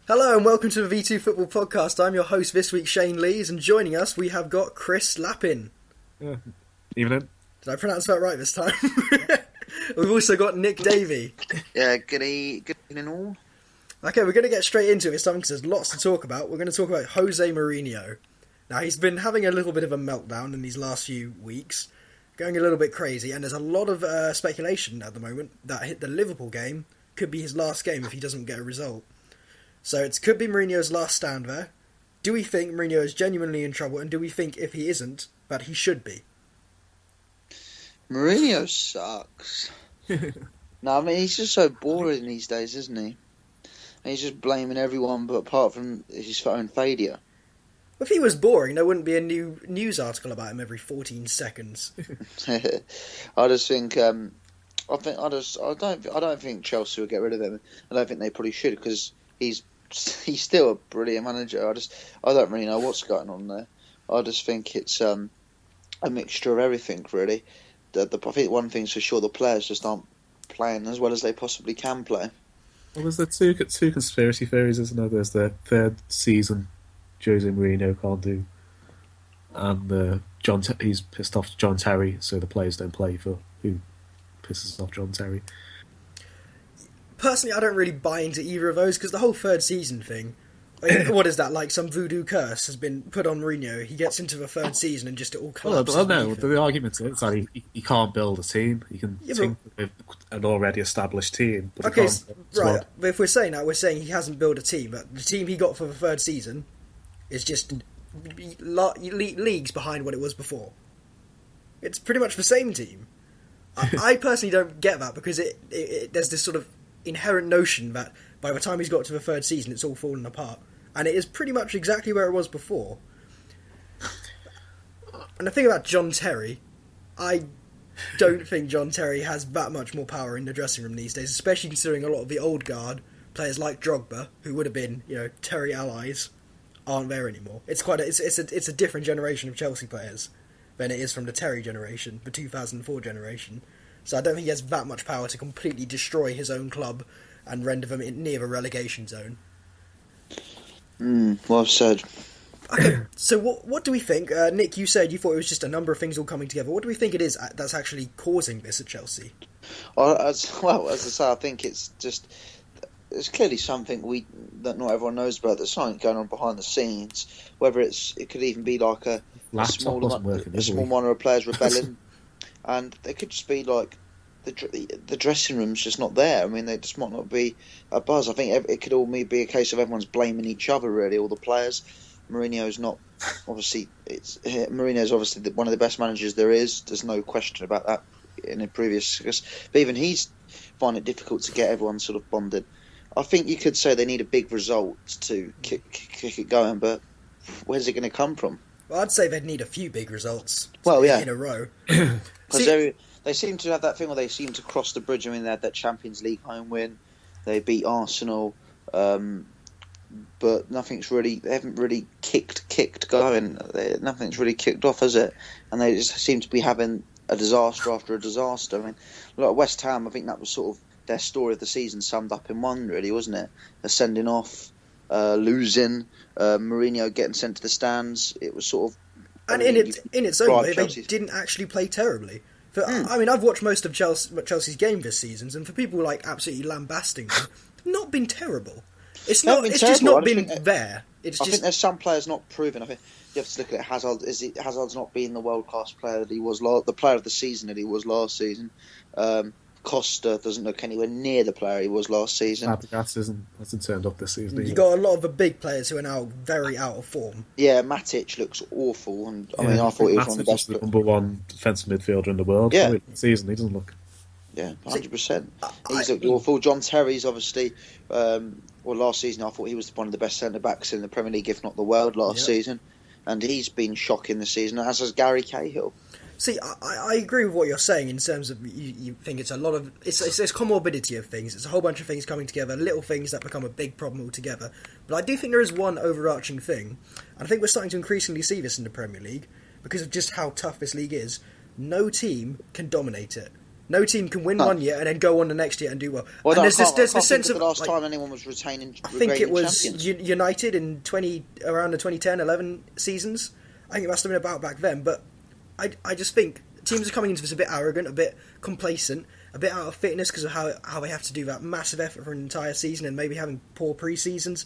Hello and welcome to the V2 Football Podcast. I'm your host this week, Shane Lees, and joining us we have got Chris Lappin. Evening. Did I pronounce that right this time? We've also got Nick Davey. Yeah, good evening all. Okay, we're going to get straight into it this time because there's lots to talk about. We're going to talk about Jose Mourinho. Now, he's been having a little bit of a meltdown in these last few weeks, going a little bit crazy, and there's a lot of speculation at the moment that the Liverpool game could be his last game if he doesn't get a result. So it could be Mourinho's last stand there. Do we think Mourinho is genuinely in trouble, and do we think if he isn't, that he should be? Mourinho sucks. No, I mean, he's just so boring these days, isn't he? And he's just blaming everyone but apart from his own failure. If he was boring, there wouldn't be a new news article about him every 14 seconds. I just think I don't think Chelsea will get rid of him. I don't think they probably should because he's still a brilliant manager. I don't really know what's going on there. I just think it's a mixture of everything, really. I think one thing's for sure: the players just aren't playing as well as they possibly can play. Well, there's the two conspiracy theories, isn't there? There's the third season Jose Mourinho can't do, and he's pissed off John Terry, so the players don't play for who pisses off John Terry. Personally, I don't really buy into either of those because the whole third season thing, I mean, what is that, like some voodoo curse has been put on Mourinho? He gets into the third season and just it all collapses. Well, no, the argument is that he can't build a team. He can think with an already established team. But okay, right, but if we're saying that, we're saying he hasn't built a team, but the team he got for the third season is just leagues behind what it was before. It's pretty much the same team. I personally don't get that because there's this sort of inherent notion that by the time he's got to the third season it's all fallen apart, and it is pretty much exactly where it was before. And the thing about John Terry, I don't think John Terry has that much more power in the dressing room these days, especially considering a lot of the old guard players like Drogba, who would have been, Terry allies, aren't there anymore. It's a different generation of Chelsea players than it is from the Terry generation, the 2004 generation. So I don't think he has that much power to completely destroy his own club and render them near the relegation zone. Well said. Okay, so what do we think? Nick, you said you thought it was just a number of things all coming together. What do we think it is that's actually causing this at Chelsea? As I say, I think it's clearly something that not everyone knows about. There's something going on behind the scenes. Whether it could even be like a small minor of players rebelling. And they could just be like the dressing room's just not there. I mean, they just might not be a buzz. I think it could all be a case of everyone's blaming each other. Really, all the players. Mourinho's obviously one of the best managers there is. There's no question about that. In a previous, but even he's find it difficult to get everyone sort of bonded. I think you could say they need a big result to kick it going, but where's it going to come from? Well, I'd say they'd need a few big results in a row. Because they seem to have that thing where they seem to cross the bridge. I mean, they had that Champions League home win. They beat Arsenal. But they haven't really kicked going. Nothing's really kicked off, has it? And they just seem to be having a disaster after a disaster. I mean, like West Ham, I think that was sort of their story of the season summed up in one, really, wasn't it? A sending off, losing, Mourinho getting sent to the stands. It was sort of... And in its own way, they didn't actually play terribly. I mean, I've watched most of Chelsea's game this season, and for people like absolutely lambasting them, they've not been terrible. It's just not been there. I think there's some players not proven. I think you have to look at it. Hazard's not being the world class player that he was, the player of the season that he was last season. Costa doesn't look anywhere near the player he was last season. Fabregas hasn't turned up this season. You got a lot of the big players who are now very out of form. Yeah, Matic looks awful, and I thought he was one of the best. The number one defensive midfielder in the world. Yeah, this season he doesn't look. Yeah, 100%. He's looked awful. John Terry's obviously. Last season I thought he was one of the best centre backs in the Premier League, if not the world, last season, and he's been shocking this season, as has Gary Cahill. See, I agree with what you're saying in terms of you think it's a lot of... It's comorbidity of things. It's a whole bunch of things coming together, little things that become a big problem altogether. But I do think there is one overarching thing, and I think we're starting to increasingly see this in the Premier League, because of just how tough this league is. no team can dominate it. No team can win one year and then go on the next year and do well. Well, and there's this sense of the last time anyone was retaining. I think it was United in around the 2010-11 seasons. I think it must have been about back then. But I just think teams are coming into this a bit arrogant, a bit complacent, a bit out of fitness because of how they have to do that massive effort for an entire season and maybe having poor pre-seasons.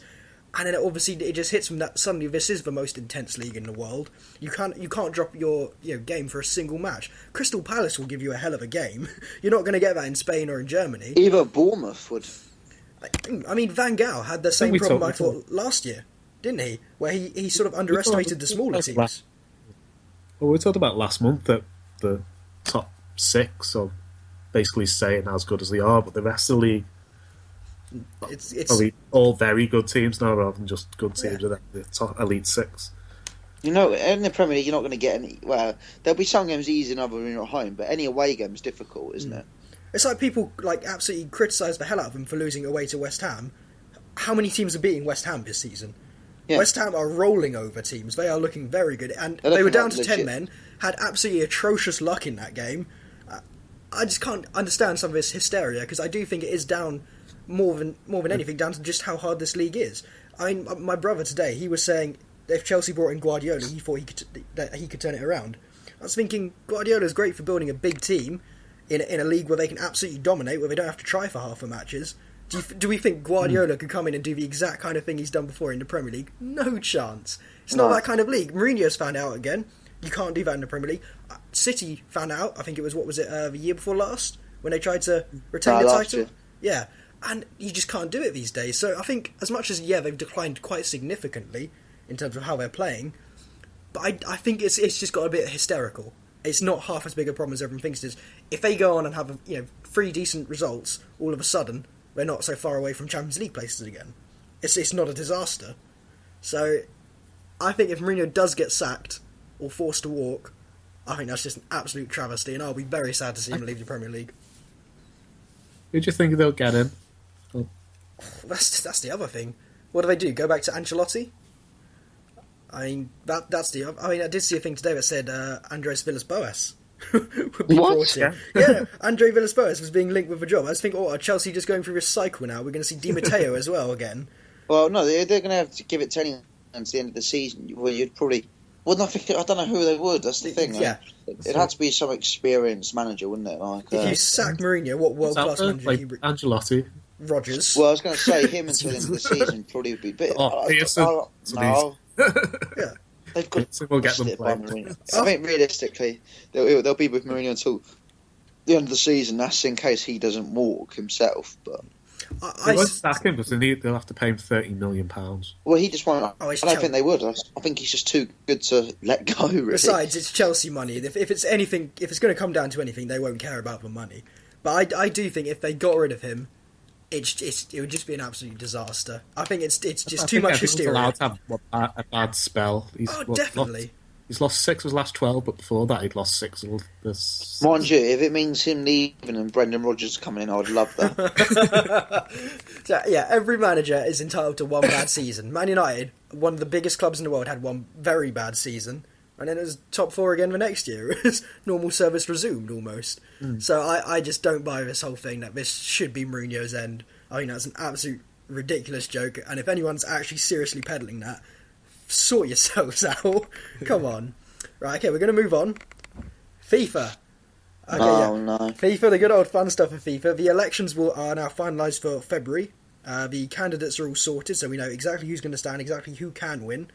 And then obviously it just hits them that suddenly this is the most intense league in the world. You can't drop your game for a single match. Crystal Palace will give you a hell of a game. You're not going to get that in Spain or in Germany. Either Bournemouth would. I mean, Van Gaal had the same problem I thought last year, didn't he? Where he sort of underestimated the smaller teams. Well, we talked about last month that the top 6 are basically staying as good as they are, but the rest of the league. It's probably all very good teams now rather than just good teams in the top elite 6. In the Premier League, you're not going to get any. Well, there'll be some games easy and other when you're at home, but any away game is difficult, isn't it? It's like people absolutely criticise the hell out of them for losing away to West Ham. How many teams are beating West Ham this season? Yeah. West Ham are rolling over teams. They are looking very good, and they were down to 10 men. Had absolutely atrocious luck in that game. I just can't understand some of this hysteria because I do think it is down. More than anything, down to just how hard this league is. I mean, my brother today, he was saying if Chelsea brought in Guardiola, he thought that he could turn it around. I was thinking Guardiola's great for building a big team in a league where they can absolutely dominate, where they don't have to try for half the matches. Do we think Guardiola could come in and do the exact kind of thing he's done before in the Premier League? No chance. It's not that kind of league. Mourinho's found out again. You can't do that in the Premier League. City found out. I think it was the year before last when they tried to retain the title. Yeah. And you just can't do it these days. So I think as much as, they've declined quite significantly in terms of how they're playing, but I think it's just got a bit hysterical. It's not half as big a problem as everyone thinks it is. If they go on and have 3 decent results, all of a sudden, they're not so far away from Champions League places again. It's not a disaster. So I think if Mourinho does get sacked or forced to walk, I think that's just an absolute travesty, and I'll be very sad to see him leave the Premier League. Who do you think they'll get in? That's the other thing. What do they do? Go back to Ancelotti? I mean, that's the. I mean, I did see a thing today that said Andres Villas-Boas would be brought in. Yeah, Andre Villas-Boas was being linked with a job. I was thinking, are Chelsea just going through this cycle now? We're going to see Di Matteo as well again. Well, no, they're going to have to give it to anyone to the end of the season. Well, you'd probably. Well, I don't know who they would. That's the thing. Yeah, it had to be some experienced manager, wouldn't it? Like, if you sack Mourinho, what world class manager? Like Ancelotti. Rodgers. Well, I was going to say him until the end of the season probably would be. But no. Yeah, they've got. We'll get them I think realistically, they'll be with Mourinho until the end of the season. That's in case he doesn't walk himself. But they won't sack him, but they'll have to pay him £30 million. Well, he just won't. I don't think they would. I think he's just too good to let go. Really. Besides, it's Chelsea money. If it's anything, if it's going to come down to anything, they won't care about the money. But I do think if they got rid of him, it would just be an absolute disaster. I think it's just too much hysteria. Allowed to have a bad spell. Definitely. He's lost 6 of his last 12, but before that he'd lost 6 of this. Mind you, if it means him leaving and Brendan Rodgers coming in, I'd love that. So, every manager is entitled to one bad season. Man United, one of the biggest clubs in the world, had one very bad season, and then it was top 4 again the next year. It was normal service resumed almost. So I just don't buy this whole thing that this should be Mourinho's end. I think that's an absolute ridiculous joke, and if anyone's actually seriously peddling that, sort yourselves out. Come on. Right, okay, we're going to move on. FIFA. Okay, no. FIFA, the good old fun stuff of FIFA. The elections are now finalised for February. The candidates are all sorted, so we know exactly who's going to stand, exactly who can win.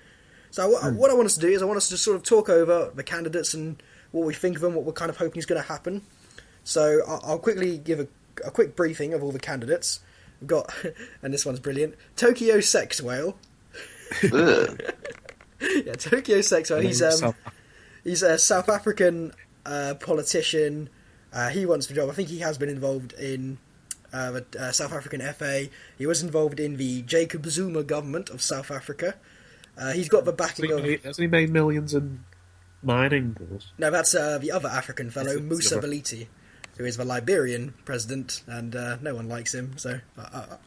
So what I want us to do is I want us to sort of talk over the candidates and what we think of them, what we're kind of hoping is going to happen. So I'll quickly give a quick briefing of all the candidates. We've got, and this one's brilliant, Tokyo Sex Whale. Tokyo Sex Whale. He's a South African politician. He wants the job. I think he has been involved in the South African FA. He was involved in the Jacob Zuma government of South Africa. He's got the backing of... Hasn't he made millions in mining? No, that's the other African fellow, Musa Baliti, who is the Liberian president, and no one likes him, so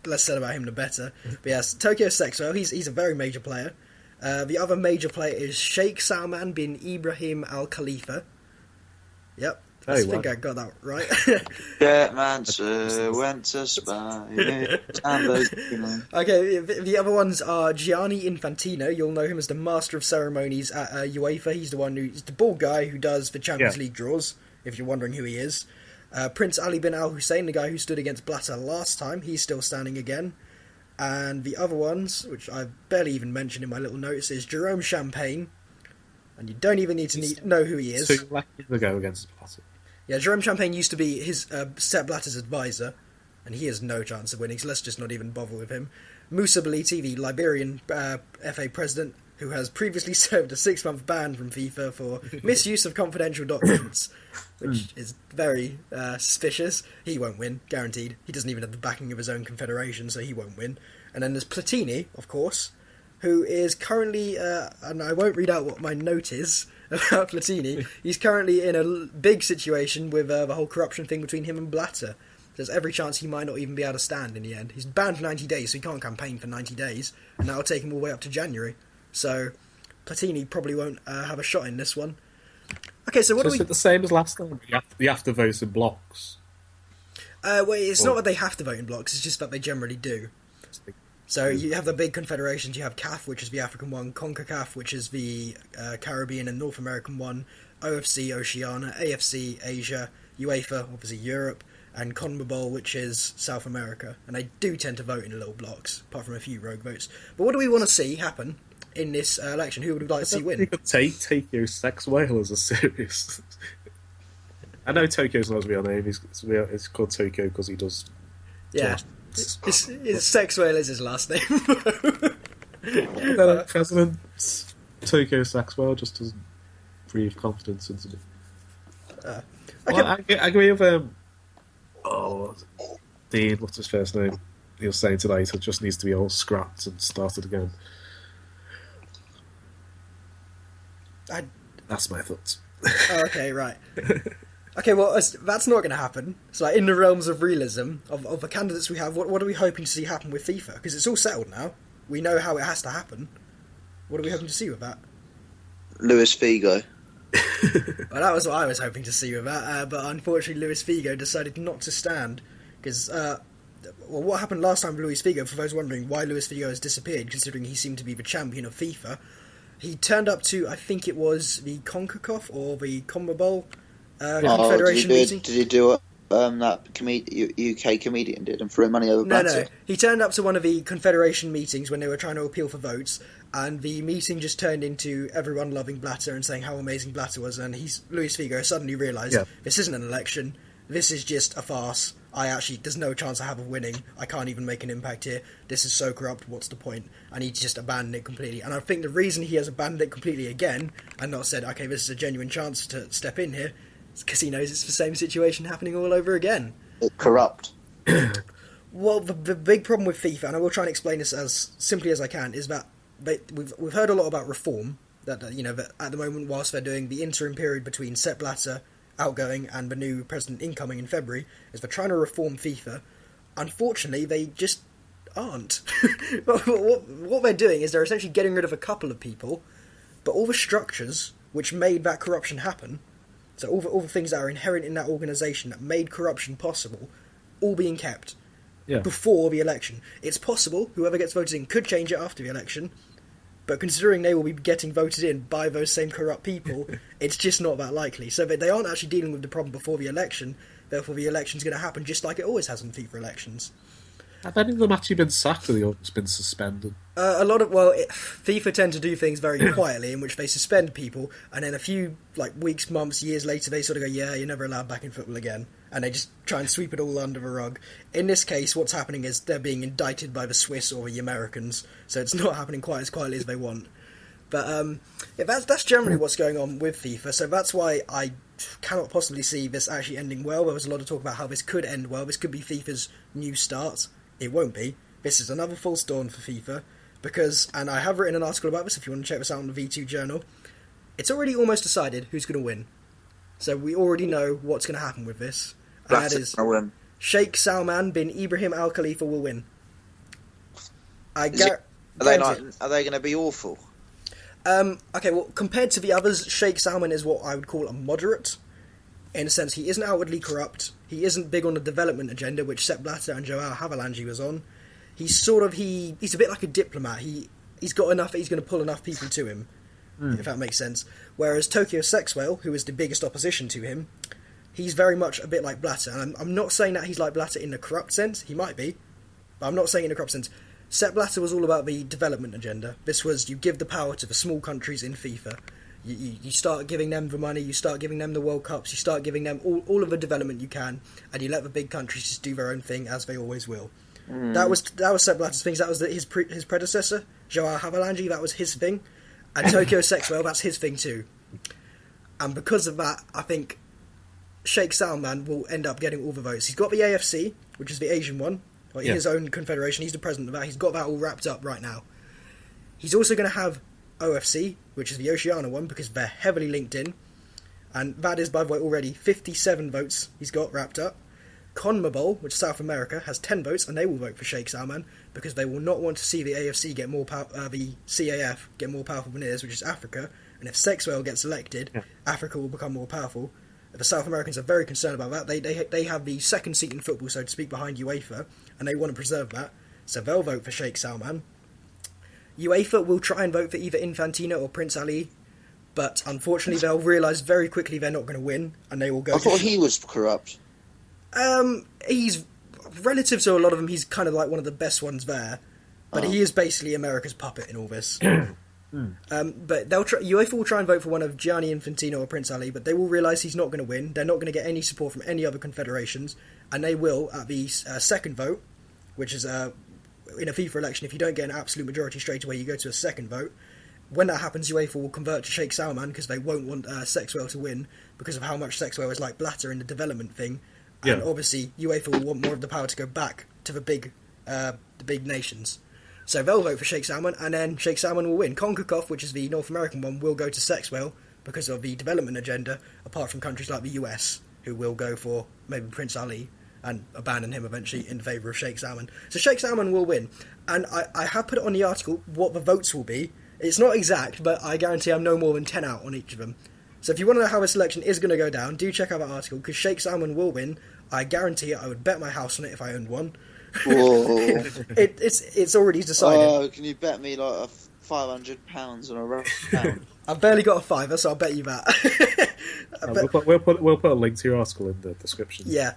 less said about him the better. But yes, Tokyo Sex Whale, he's a very major player. The other major player is Sheikh Salman bin Ibrahim Al Khalifa. Yep. Very I think well. I got that right. Getmancer went to spy. Okay, the other ones are Gianni Infantino. You'll know him as the master of ceremonies at UEFA. He's he's the bald guy who does the Champions League draws, if you're wondering who he is. Prince Ali bin Al Hussein, the guy who stood against Blatter last time, he's still standing again. And the other ones, which I barely even mentioned in my little notes, is Jerome Champagne. And you don't even need to know who he is. 2 elections ago against Blatter. Yeah, Jerome Champagne used to be his Sepp Blatter's advisor, and he has no chance of winning, so let's just not even bother with him. Moussa Baliti, the Liberian FA president, who has previously served a 6-month ban from FIFA for misuse of confidential documents, which is very suspicious. He won't win, guaranteed. He doesn't even have the backing of his own confederation, so he won't win. And then there's Platini, of course, who is currently, and I won't read out what my note is about Platini, he's currently in a big situation with the whole corruption thing between him and Blatter. There's every chance he might not even be able to stand in the end. He's banned for 90 days, so he can't campaign for 90 days, and that'll take him all the way up to January. So Platini probably won't have a shot in this one. Okay, so what do we... Is it the same as last time? You have to vote in blocks? Well, it's not that they have to vote in blocks, it's just that they generally do. So you have the big confederations, you have CAF, which is the African one, CONCACAF, which is the Caribbean and North American one, OFC, Oceania, AFC, Asia, UEFA, obviously Europe, and CONMEBOL, which is South America. And they do tend to vote in little blocks, apart from a few rogue votes. But what do we want to see happen in this election? Who would we like to see win? You could take Tokyo's sex whale as a serious... I know Tokyo's not his real name, it's called Tokyo because he does... Yeah. His sex whale is his last name. President Tokyo sex whale just doesn't breathe confidence into me. I agree with Dean, what's his first name? He was saying tonight it just needs to be all scrapped and started again. That's my thoughts. Oh, okay, right. Okay, well, that's not going to happen. So, like, in the realms of realism, of the candidates we have, what are we hoping to see happen with FIFA? Because it's all settled now. We know how it has to happen. What are we hoping to see with that? Luis Figo. Well, that was what I was hoping to see with that, but unfortunately Luis Figo decided not to stand. Because, what happened last time with Luis Figo, for those wondering why Luis Figo has disappeared, considering he seemed to be the champion of FIFA, he turned up to, I think it was the CONCACAF or the CONMEBOL Confederation meeting. Did he do it? That UK comedian did and threw money over Blatter? No. He turned up to one of the Confederation meetings when they were trying to appeal for votes, and the meeting just turned into everyone loving Blatter and saying how amazing Blatter was, and Luis Figo suddenly realised, this isn't an election, this is just a farce. There's no chance I have of winning. I can't even make an impact here. This is so corrupt, what's the point? And he just abandoned it completely. And I think the reason he has abandoned it completely again, and not said, okay, this is a genuine chance to step in here, because he knows it's the same situation happening all over again. It's corrupt. Well, the big problem with FIFA, and I will try and explain this as simply as I can, is that we've heard a lot about reform. That that at the moment, whilst they're doing the interim period between Sepp Blatter outgoing and the new president incoming in February, is they're trying to reform FIFA. Unfortunately, they just aren't. What they're doing is they're essentially getting rid of a couple of people, but all the structures which made that corruption happen. So all the things that are inherent in that organisation that made corruption possible, all being kept before the election. It's possible whoever gets voted in could change it after the election, but considering they will be getting voted in by those same corrupt people, it's just not that likely. So they aren't actually dealing with the problem before the election, therefore the election's going to happen just like it always has in FIFA elections. Have any of them actually been sacked or they've just been suspended? FIFA tend to do things very quietly, in which they suspend people, and then a few weeks, months, years later, they sort of go, "Yeah, you're never allowed back in football again," and they just try and sweep it all under the rug. In this case, what's happening is they're being indicted by the Swiss or the Americans, so it's not happening quite as quietly as they want. But that's generally what's going on with FIFA. So that's why I cannot possibly see this actually ending well. There was a lot of talk about how this could end well. This could be FIFA's new start. It won't be. This is another false dawn for FIFA, because, and I have written an article about this if you want to check this out on the V2 Journal, it's already almost decided who's going to win. So we already know what's going to happen with this. And that is Sheikh Salman bin Ibrahim Al Khalifa will win. Are they going to be awful? Okay, well, compared to the others, Sheikh Salman is what I would call a moderate. in a sense, he isn't outwardly corrupt. He isn't big on the development agenda, which Sepp Blatter and Joao Havelange was on. He's a bit like a diplomat. He's got enough. He's going to pull enough people to him, if that makes sense. Whereas Tokyo Sexwell, who is the biggest opposition to him, he's very much a bit like Blatter. And I'm not saying that he's like Blatter in the corrupt sense. He might be, but I'm not saying in the corrupt sense. Sepp Blatter was all about the development agenda. This was, you give the power to the small countries in FIFA. You start giving them the money, you start giving them the World Cups, you start giving them all of the development you can, and you let the big countries just do their own thing, as they always will. That was Sepp Blatter's thing. That was his predecessor, Joao Havelange. That was his thing. And Tokyo Sexwell, that's his thing too. And because of that, I think Sheikh Salman will end up getting all the votes. He's got the AFC, which is the Asian one, or his own confederation. He's the president of that. He's got that all wrapped up right now. He's also going to have OFC, which is the Oceania one, because they're heavily linked in. And that is, by the way, already 57 votes he's got wrapped up. CONMEBOL, which is South America, has 10 votes, and they will vote for Sheikh Salman, because they will not want to see the AFC get more the CAF get more powerful than it is, which is Africa. And if Sexwell gets elected, Africa will become more powerful. The South Americans are very concerned about that. They have the second seat in football, so to speak, behind UEFA, and they want to preserve that. So they'll vote for Sheikh Salman. UEFA will try and vote for either Infantino or Prince Ali, but unfortunately they'll realise very quickly they're not going to win, and they will go... I thought he was corrupt. He's... Relative to a lot of them, he's kind of like one of the best ones there, but he is basically America's puppet in all this. But UEFA will try and vote for one of Gianni Infantino or Prince Ali, but they will realise he's not going to win. They're not going to get any support from any other confederations, and they will, at the second vote, which is... in a FIFA election, if you don't get an absolute majority straight away, you go to a second vote. When that happens, UEFA will convert to Sheikh Salman, because they won't want Sexwell to win, because of how much Sexwell is like Blatter in the development thing. And obviously, UEFA will want more of the power to go back to the big nations. So they'll vote for Sheikh Salman, and then Sheikh Salman will win. CONCACAF, which is the North American one, will go to Sexwell because of the development agenda, apart from countries like the US, who will go for maybe Prince Ali and abandon him eventually in favour of Sheikh Salman. So Sheikh Salman will win. And I have put it on the article what the votes will be. It's not exact, but I guarantee I'm no more than 10 out on each of them. So if you want to know how this election is going to go down, do check out that article, because Sheikh Salman will win. I guarantee it. I would bet my house on it if I owned one. It's already decided. Oh, can you bet me like £500 on a round? I've barely got a fiver, so I'll bet you that. We'll put a link to your article in the description. Yeah,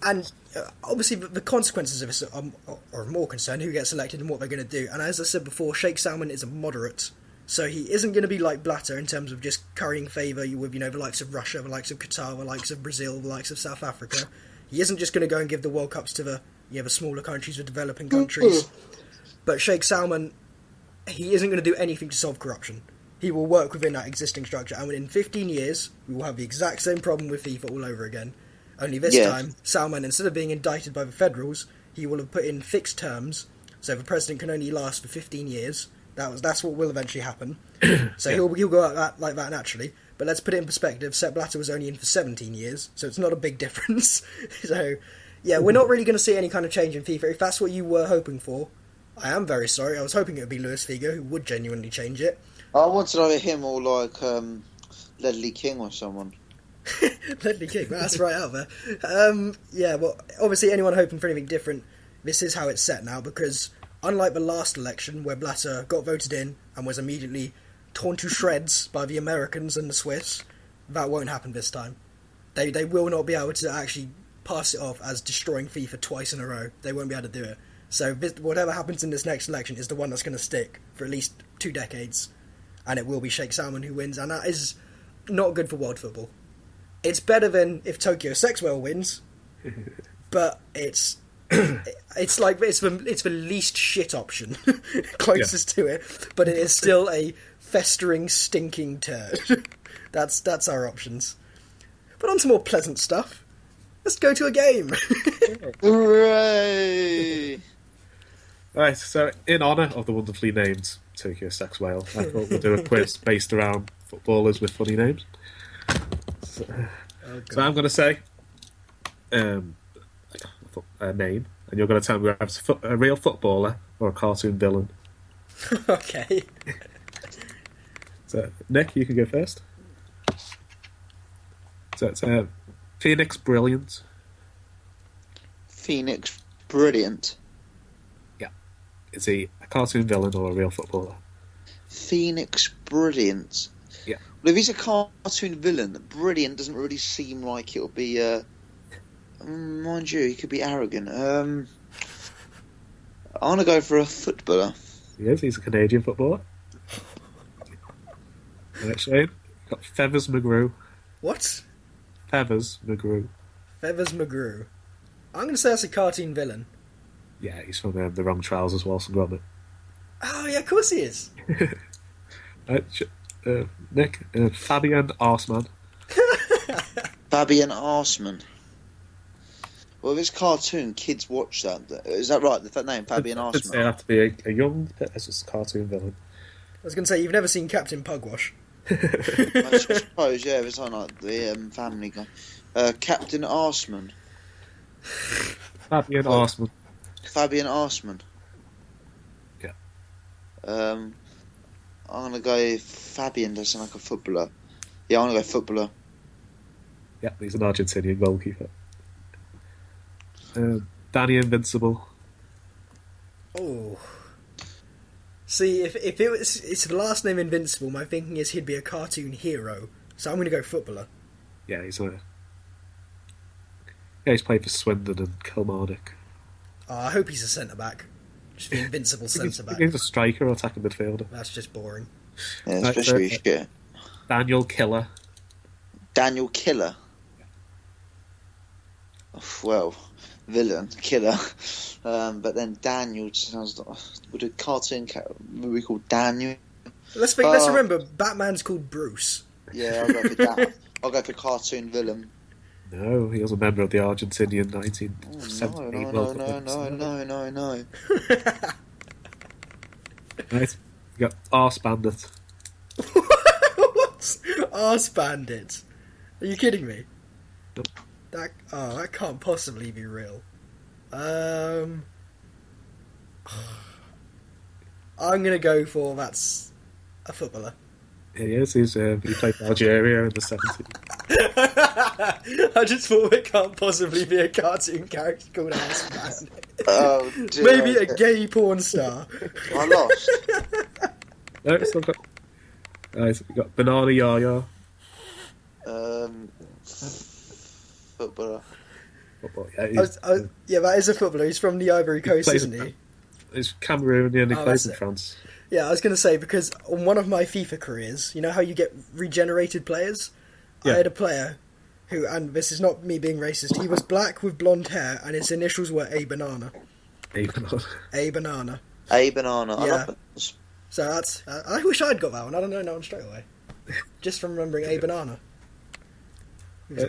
and obviously the consequences of this are more concerned who gets elected and what they're going to do. And as I said before, Sheikh Salman is a moderate, so he isn't going to be like Blatter in terms of just currying favour with the likes of Russia, the likes of Qatar, the likes of Brazil, the likes of South Africa. He isn't just going to go and give the World Cups to the smaller countries, the developing countries. But Sheikh Salman, he isn't going to do anything to solve corruption. He will work within that existing structure, and within 15 years, we will have the exact same problem with FIFA all over again. Only this time, Salman, instead of being indicted by the federals, he will have put in fixed terms, so the president can only last for 15 years. That's what will eventually happen. So he'll go out like that naturally. But let's put it in perspective. Sepp Blatter was only in for 17 years, so it's not a big difference. So, yeah, we're not really going to see any kind of change in FIFA. If that's what you were hoping for, I am very sorry. I was hoping it would be Luis Figo, who would genuinely change it. I wanted either him or like Ledley King or someone. Ledley King, that's right out there. Yeah, well, obviously anyone hoping for anything different, this is how it's set now, because unlike the last election where Blatter got voted in and was immediately torn to shreds by the Americans and the Swiss, that won't happen this time. They will not be able to actually pass it off as destroying FIFA twice in a row. They won't be able to do it. So whatever happens in this next election is the one that's going to stick for at least 2 decades, and it will be Sheikh Salman who wins, and that is not good for world football. It's better than if Tokyo Sexwell wins, but it's the least shit option, closest to it. But it is still a festering, stinking turd. That's our options. But on to more pleasant stuff. Let's go to a game. Hooray! Right, so in honour of the wonderfully named Tokyo Sexwell, I thought we'd do a quiz based around footballers with funny names. So I'm going to say a name, and you're going to tell me whether it's a real footballer or a cartoon villain. Okay. So, Nick, you can go first. So it's Phoenix Brilliant. Phoenix Brilliant. Yeah. Is he a cartoon villain or a real footballer? Phoenix Brilliant. Yeah. Well, if he's a cartoon villain, Brilliant doesn't really seem like it'll be. Mind you, he could be arrogant. I want to go for a footballer. He's a Canadian footballer. Right, Shane. Got Feathers McGrew. What? Feathers McGrew. Feathers McGrew. I'm going to say that's a cartoon villain. Yeah, he's from The Wrong Trousers, Walson Gromit. Oh, yeah, of course he is. Right, Nick, Fabian Arsman. Fabian Arsman. Well, if it's cartoon, kids watch that. Is that right? That name, Fabian I'd Arsman? say it have to be a young, it's just a cartoon villain. I was going to say, you've never seen Captain Pugwash. I suppose, yeah, it's on like the Family Guy. Captain Arsman. Fabian Arsman. Fabian Arsman. Yeah. I'm gonna go. Fabian does sound like a footballer. Yeah, I'm gonna go footballer. Yeah, he's an Argentinian goalkeeper. Danny Invincible. Oh. See, if it's the last name Invincible, my thinking is he'd be a cartoon hero. So I'm going to go footballer. Yeah, he's played for Swindon and Kilmarnock. Oh, I hope he's a centre-back. Just the invincible centre-back. He's a striker or attacking midfielder. That's just boring. Yeah, especially shit. Daniel Killer. Daniel Killer. Well, villain, killer. But then Daniel sounds like... Would a cartoon movie called Daniel? Let's remember, Batman's called Bruce. Yeah, I'll go for that. I'll go for cartoon villain. No, he was a member of the Argentinian 1978 World Cup. No. Right, you got Arse Bandit. What? Arse Bandit? Are you kidding me? Nope. That can't possibly be real. I'm gonna go for that's a footballer. He is. He played for Algeria in the 70s. I just thought it can't possibly be a cartoon character called Arse Bandit. Oh dear. Maybe a gay porn star. I lost. No, it's not got. Right, we got Banana Yaya. Footballer. Yeah, that is a footballer. He's from the Ivory Coast, isn't he? He's Cameroonian and he plays in France. Yeah, I was going to say, because on one of my FIFA careers, you know how you get regenerated players? Yeah. I had a player who, and this is not me being racist, he was black with blonde hair and his initials were A Banana. A Banana. A Banana. A Banana. I Yeah. love it. So that's... I wish I'd got that one. I don't know that one straight away. Just from remembering A Banana.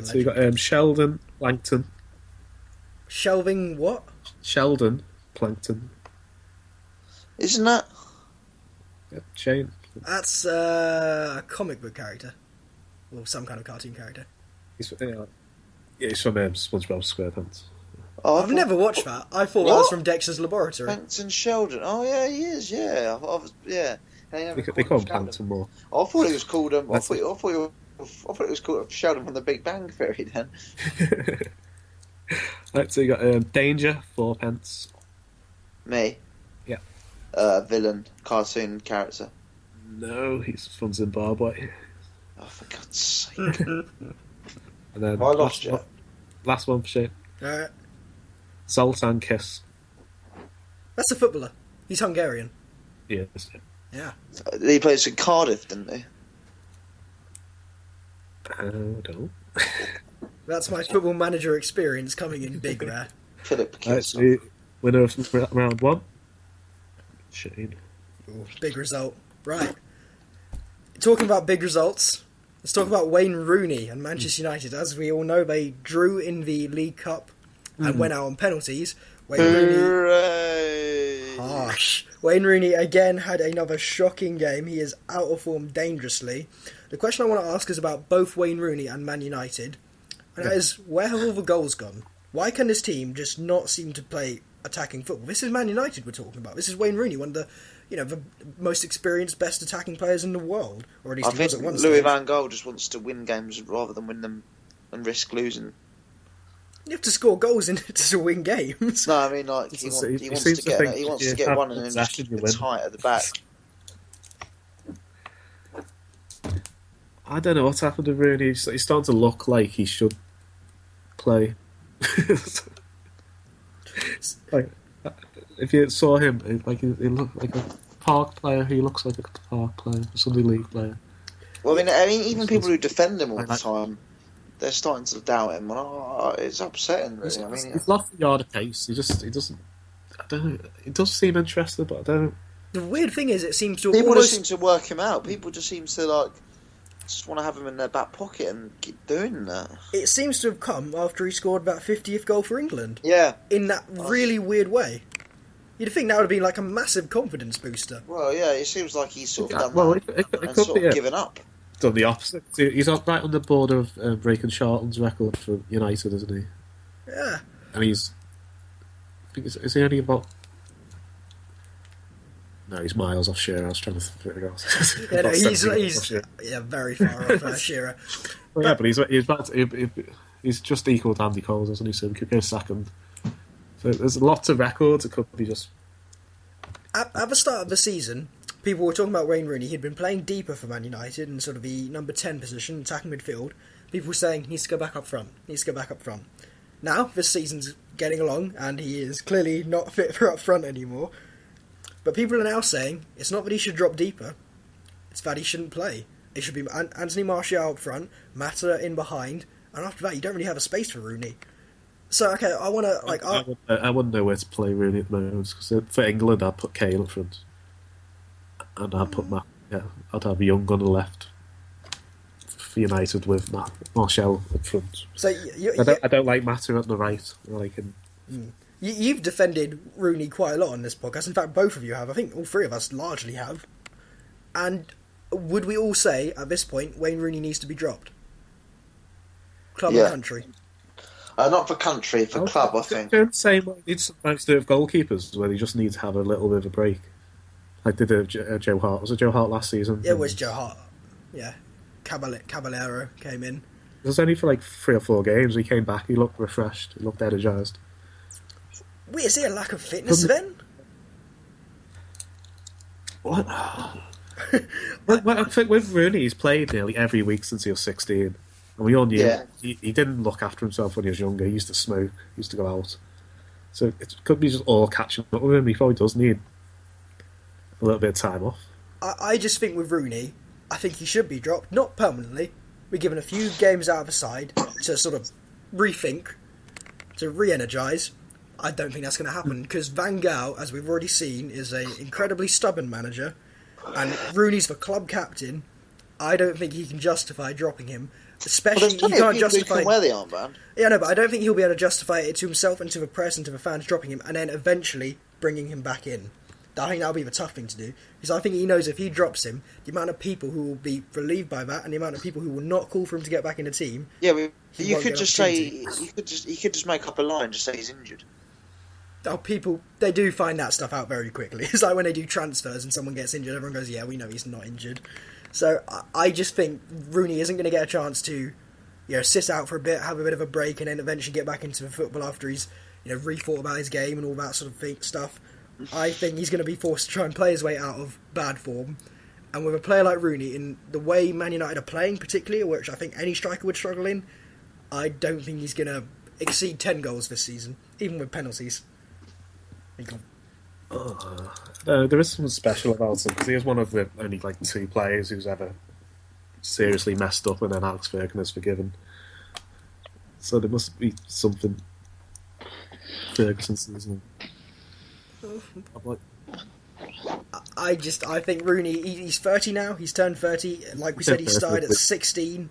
So you got Sheldon Plankton. Shelving what? Sheldon Plankton. Isn't that? Yep, Shane. That's a comic book character. Or some kind of cartoon character. He's from SpongeBob SquarePants. Oh, I've never watched that. I thought that was from Dexter's Laboratory. Plankton Sheldon. Oh yeah, he is. Yeah, yeah. They call him Plankton more. I thought it was called. I thought it was called Sheldon from The Big Bang Theory. Then. Right, so you got Danger, 4pence. Me. Yeah. Villain, cartoon character. No, he's from Zimbabwe. Oh, for God's sake! And then I lost you. Last one for Shane. Alright. Zoltan Kiss. That's a footballer. He's Hungarian. Yes. Yeah. He plays in Cardiff, didn't he? I don't know. That's my football manager experience coming in big there. Philip Right, so the winner of round one. Shane. Ooh, big result. Right. Talking about big results, let's talk about Wayne Rooney and Manchester United. As we all know, they drew in the League Cup and went out on penalties. Hooray! Harsh. Wayne Rooney again had another shocking game. He is out of form dangerously. The question I want to ask is about both Wayne Rooney and Man United. And that is, where have all the goals gone? Why can this team just not seem to play attacking football? This is Man United we're talking about. This is Wayne Rooney, one of the most experienced, best attacking players in the world. Or at least I he was think at one Louis stage. van Gaal just wants to win games rather than win them and risk losing. You have to score goals in to win games. No, I mean like he wants to get one and then just keep it tight at the back. I don't know what's happened to Rooney. He's starting to look like he should play. Like, if you saw him, like he looked like a park player. He looks like a park player, a Sunday league player. Well, I mean, even people who defend him all the time, they're starting to doubt him. It's upsetting, really. He's lost the yard of pace. He doesn't. I don't know. He does seem interested, but I don't. The weird thing is, it seems to people just seem to work him out. People just seem to just want to have him in their back pocket and keep doing that. It seems to have come after he scored that 50th goal for England. Yeah, in that really weird way. You'd think that would have been like a massive confidence booster. Well, yeah, it seems like he's sort of done that given up. Done the opposite. He's right on the border of breaking Charlton's record for United, isn't he? Yeah. And I think is he only about... No, he's miles off Shearer. I was trying to figure it out. Yeah, no, he's very far off Shearer. Well, yeah, but he's just equalled Andy Cole, doesn't he? So he could go second. So there's lots of records. It could be just... At the start of the season, people were talking about Wayne Rooney. He'd been playing deeper for Man United in sort of the number 10 position, attacking midfield. People were saying he needs to go back up front. Now, this season's getting along, and he is clearly not fit for up front anymore. But people are now saying it's not that he should drop deeper, it's that he shouldn't play. It should be Anthony Martial up front, Mata in behind, and after that you don't really have a space for Rooney. So, okay, I want to... I wouldn't know where to play Rooney at the moment, because for England I'd put Kane up front. And I'd put I'd have Young on the left. For United with Martial up front. So I don't like Mata on the right. I like him. You've defended Rooney quite a lot on this podcast. In fact, both of you have. I think all three of us largely have. And would we all say, at this point, Wayne Rooney needs to be dropped? Club and country? Not for country, for club, I think. Don't say what needs sometimes to do with goalkeepers, where they just need to have a little bit of a break. Like they did Joe Hart. Was it Joe Hart last season? Yeah, it was Joe Hart. Yeah. Caballero came in. It was only for like 3 or 4 games. He came back, he looked refreshed, he looked energised. Wait, is it a lack of fitness then? What? Well, I think with Rooney, he's played nearly every week since he was 16. And we all knew he didn't look after himself when he was younger. He used to smoke, he used to go out. So it could be just all catching up with him. He probably does need a little bit of time off. I just think with Rooney, I think he should be dropped. Not permanently. We're given a few games out of the side to sort of rethink, to re-energise. I don't think that's going to happen because Van Gaal, as we've already seen, is an incredibly stubborn manager, and Rooney's the club captain. I don't think he can justify dropping him. Especially, he can't justify. Wear the armband. Yeah, no, but I don't think he'll be able to justify it to himself and to the press and to the fans dropping him, and then eventually bringing him back in. I think that'll be the tough thing to do because I think he knows if he drops him, the amount of people who will be relieved by that and the amount of people who will not call for him to get back in the team. Yeah, you could just say he could just make up a line, just say he's injured. Oh, people, they do find that stuff out very quickly. It's like when they do transfers and someone gets injured, everyone goes, yeah, we know he's not injured. So I just think Rooney isn't going to get a chance to, sit out for a bit, have a bit of a break, and then eventually get back into the football after he's, rethought about his game and all that sort of stuff. I think he's going to be forced to try and play his way out of bad form. And with a player like Rooney, in the way Man United are playing particularly, which I think any striker would struggle in, I don't think he's going to exceed 10 goals this season, even with penalties. There is something special about him because he is one of the only 2 players who's ever seriously messed up and then Alex Ferguson has forgiven. So there must be something Ferguson season. I think Rooney, he's 30 now, he's turned 30, like we said, he started at 16,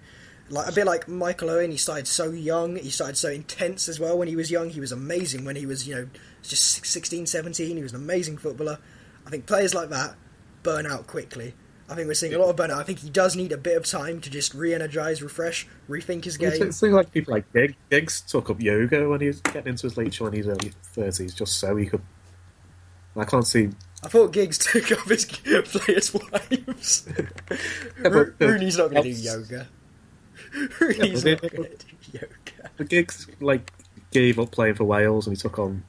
a bit like Michael Owen. He started so young, he started so intense as well when he was young. He was amazing when he was, just 16, 17, he was an amazing footballer. I think players like that burn out quickly. I think we're seeing a lot of burnout. I think he does need a bit of time to just re-energise, refresh, rethink his game. It's things like people like Giggs took up yoga when he was getting into his late 20s, early 30s, just so he could... I can't see... I thought Giggs took up his players' wives. Rooney's not going to do yoga. Rooney's not going to do yoga. The Giggs gave up playing for Wales and he took on.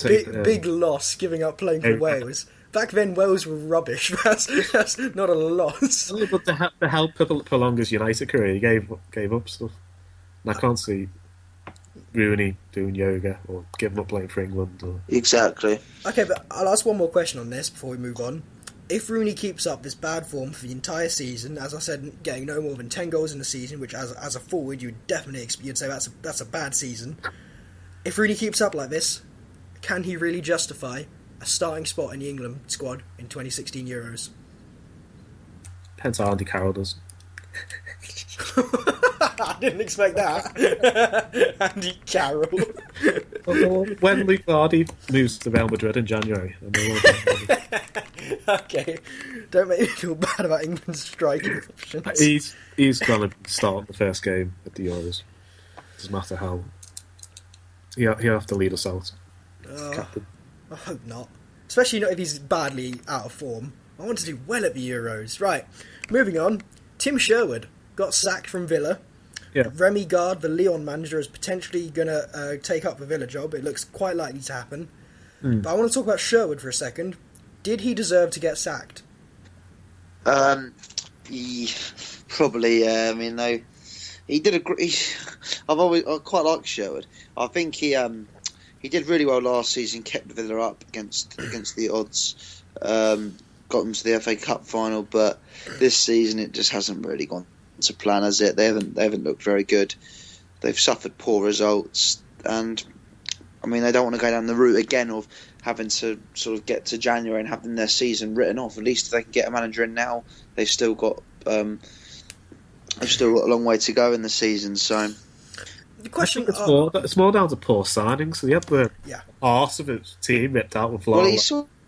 Big loss, giving up playing for Wales. Back then, Wales were rubbish. That's not a loss. But to help prolong his United career, he gave up stuff. And I can't see Rooney doing yoga or giving up playing for England. Exactly. Okay, but I'll ask one more question on this before we move on. If Rooney keeps up this bad form for the entire season, as I said, getting no more than 10 goals in the season, which as a forward you'd say that's a bad season. If Rooney keeps up like this, can he really justify a starting spot in the England squad in 2016 Euros? Depends how Andy Carroll does. I didn't expect that. Andy Carroll. When Luke Vardy moves to Real Madrid in January. Okay, don't make me feel bad about England's striking options. He's going to start the first game at the Euros. Doesn't matter how. He'll have to lead us out. Captain. I hope not. Especially not if he's badly out of form. I want to do well at the Euros. Right, moving on. Tim Sherwood got sacked from Villa. Yeah. Remy Gard, the Lyon manager, is potentially going to take up the Villa job. It looks quite likely to happen. But I want to talk about Sherwood for a second. Did he deserve to get sacked? Probably. I mean, though, he did I quite like Sherwood. I think he did really well last season. Kept Villa up against the odds. Got them to the FA Cup final, but this season it just hasn't really gone to plan, has it? They haven't looked very good. They've suffered poor results, and I mean they don't want to go down the route again of having to sort of get to January and having their season written off. At least if they can get a manager in now, they've still got a long way to go in the season. So the question it's more down to poor signings. So they had the arse of his team ripped out with Law.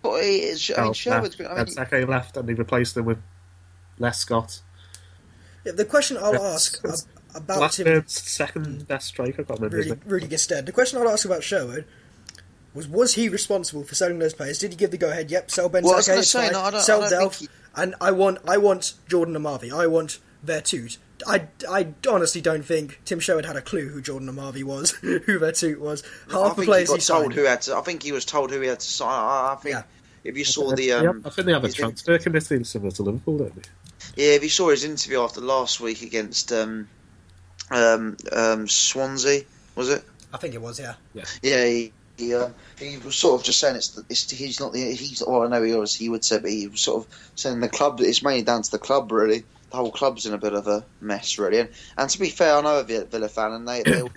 Well, Sherwood's been. Seke left and they replaced him with Les Scott. Yeah, the question I'll ask about Tim, second best striker, I can't remember. Rudy Gestede. The question I'll ask about Sherwood was he responsible for selling those players? Did he give the go ahead? Yep, sell Ben Seke, sell Delph, and I want Jordan Amavi. I want Vertut. I honestly don't think Tim Sherwood had a clue who Jordan Amavi was, who Vertut was. Half the players he signed. I think he was told who he had to sign. I think if you saw the, I think they have a transfer committee similar to Liverpool, don't they? Yeah, if you saw his interview after last week against Swansea, was it? I think it was. Yeah. He was sort of just saying I know he would say, but he was sort of saying the club. It's mainly down to the club, really. The whole club's in a bit of a mess, really. And to be fair, I know a Villa fan, and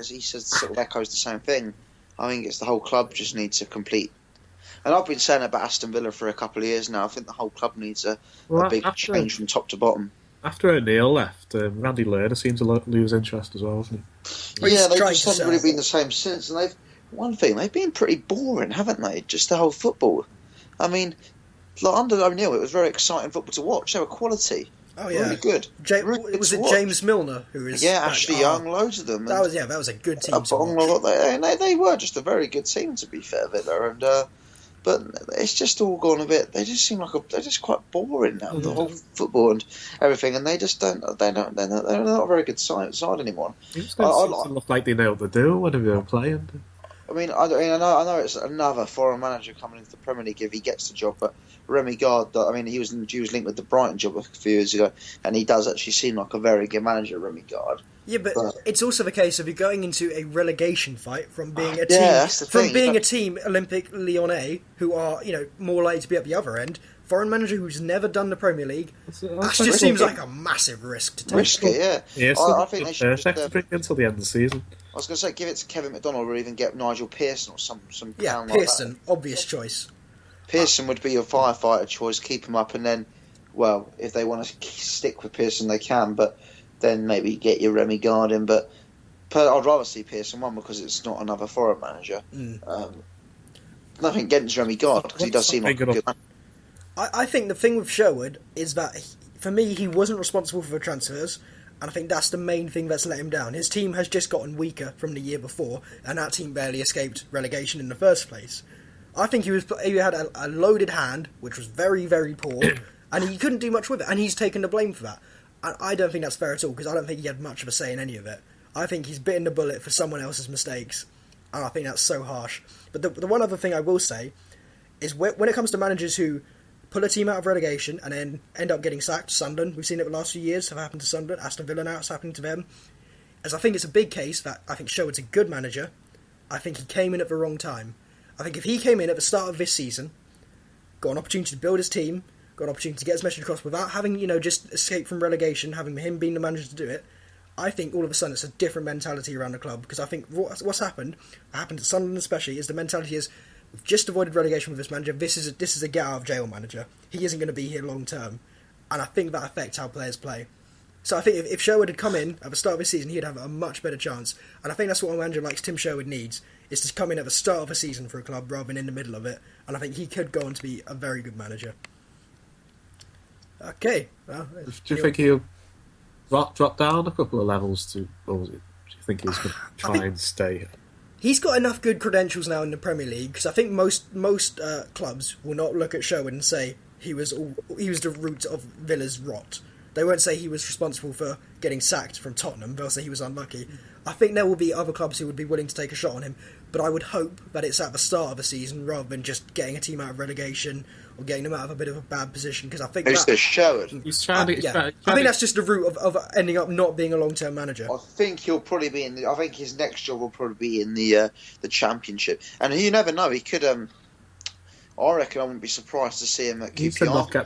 he says sort of echoes the same thing. I think it's the whole club just needs to complete. And I've been saying about Aston Villa for a couple of years now. I think the whole club needs a big change from top to bottom. After O'Neill left, Randy Lerner seemed to lose interest as well, hasn't he? Yeah, they've just haven't really been the same since. And they've been pretty boring, haven't they? Just the whole football. I mean, under O'Neill, it was very exciting football to watch. They were quality. Oh yeah, really good. Was it James Milner who was? Yeah, Ashley Young, loads of them. That was a good team. They were just a very good team, to be fair, Villa, and but it's just all gone a bit. They just seem like they're just quite boring now. The whole football and everything, and they just don't. They're not a very good side anymore. It look like they know what to do whenever they're playing. I know it's another foreign manager coming into the Premier League if he gets the job, but Remy Gard, he was linked with the Brighton job a few years ago, and he does actually seem like a very good manager, Remy Gard. Yeah, but it's also the case of you going into a relegation fight from being a team, a team Olympique Lyonnais, who are more likely to be at the other end. Foreign manager who's never done the Premier League. That just seems like a massive risk to take. Risky, yeah. I think they should drink until the end of the season. I was going to say give it to Kevin McDonald, or even get Nigel Pearson or some clown Pearson, like that. Obvious choice. Pearson would be your firefighter choice. Keep him up, and then, well, if they want to stick with Pearson, they can. But then maybe get your Remy Gard in. But I'd rather see Pearson one because it's not another foreign manager. Nothing against Remy Gard because he does seem like a good man. I think the thing with Sherwood is that, for me, he wasn't responsible for the transfers, and I think that's the main thing that's let him down. His team has just gotten weaker from the year before, and that team barely escaped relegation in the first place. I think he had a loaded hand, which was very, very poor, and he couldn't do much with it, and he's taken the blame for that. I don't think that's fair at all, because I don't think he had much of a say in any of it. I think he's bitten the bullet for someone else's mistakes, and I think that's so harsh. But the one other thing I will say is when it comes to managers who pull a team out of relegation and then end up getting sacked, Sunderland, we've seen it the last few years, have happened to Sunderland, Aston Villa now, it's happening to them. As I think it's a big case that I think Sherwood's a good manager. I think he came in at the wrong time. I think if he came in at the start of this season, got an opportunity to build his team, got an opportunity to get his message across without having, just escape from relegation, having him being the manager to do it, I think all of a sudden it's a different mentality around the club, because I think what's happened at Sunderland especially, is the mentality is, we've just avoided relegation with this manager, this is a get out of jail manager, he isn't going to be here long term, and I think that affects how players play. So I think if Sherwood had come in at the start of the season, he'd have a much better chance, and I think that's what a manager like Tim Sherwood needs, is to come in at the start of a season for a club rather than in the middle of it, and I think he could go on to be a very good manager. Okay. Well, do you think he'll drop down a couple of levels or do you think he's going to try and stay? He's got enough good credentials now in the Premier League, because I think most clubs will not look at Sherwood and say he was the root of Villa's rot. They won't say he was responsible for getting sacked from Tottenham. They'll say he was unlucky. I think there will be other clubs who would be willing to take a shot on him, but I would hope that it's at the start of a season rather than just getting a team out of relegation or getting them out of a bit of a bad position, because I think Sherwood. I think that's just the route of ending up not being a long-term manager. I think he'll probably be I think his next job will probably be in the Championship, and you never know. He could. I reckon I wouldn't be surprised to see him at QPR. He could not get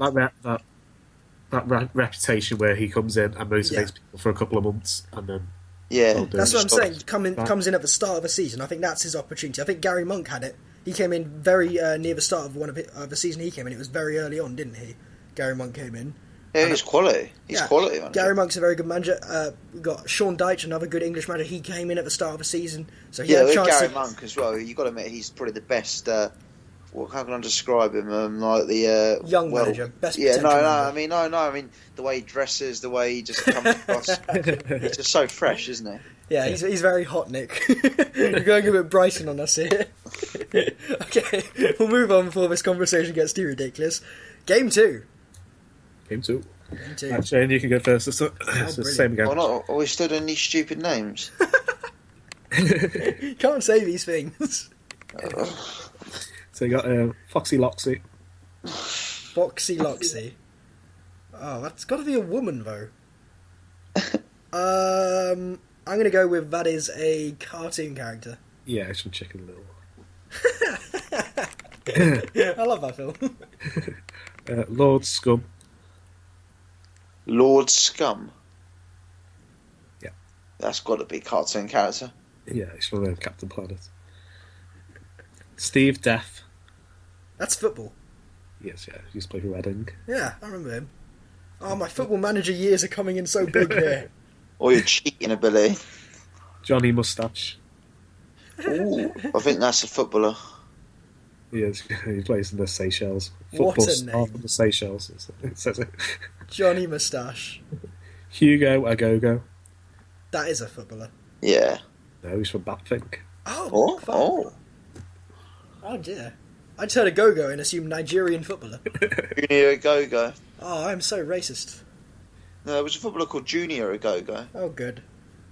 that reputation where he comes in and motivates people for a couple of months and then. Yeah, that's what I'm saying. Comes in at the start of a season. I think that's his opportunity. I think Gary Monk had it. He came in very near the start of the season he came in. It was very early on, didn't he? Gary Monk came in. Yeah, he's quality. He's quality manager. Gary Monk's a very good manager. We've got Sean Dyche, another good English manager. He came in at the start of the season, so he had a chance. Gary Monk as well. You've got to admit he's probably the best. How can I describe him? Like the young manager, best. Yeah, I mean, the way he dresses, the way he just comes across. He's just so fresh, isn't he? Yeah, he's very hot, Nick. You're going a bit Brighton on us here. Okay, we'll move on before this conversation gets too ridiculous. Game 2. Actually, you can go first. It's the same again. Are we still doing these stupid names? You can't say these things. So you got Foxy Loxy. Foxy Loxy. Oh, that's got to be a woman, though. I'm going to go with that is a cartoon character. Yeah, it's from Chicken Little. I love that film. Lord Scum. Lord Scum? Yeah. That's got to be a cartoon character. Yeah, it's from Captain Planet. Steve Death. That's football. Yes, yeah. He used to play for Reading. Yeah, I remember him. Oh, my football manager years are coming in so big here. Or your cheating ability. Johnny Moustache. Ooh, I think that's a footballer. He is. He plays in the Seychelles. What Football a name. from the Seychelles. It says it. Johnny Moustache. Hugo Agogo. That is a footballer. Yeah. No, he's from Batfink. Oh dear. I just heard a go-go and assumed Nigerian footballer. Junior Agogo. Oh, I'm so racist. No, there was a footballer called Junior Agogo. Oh, good.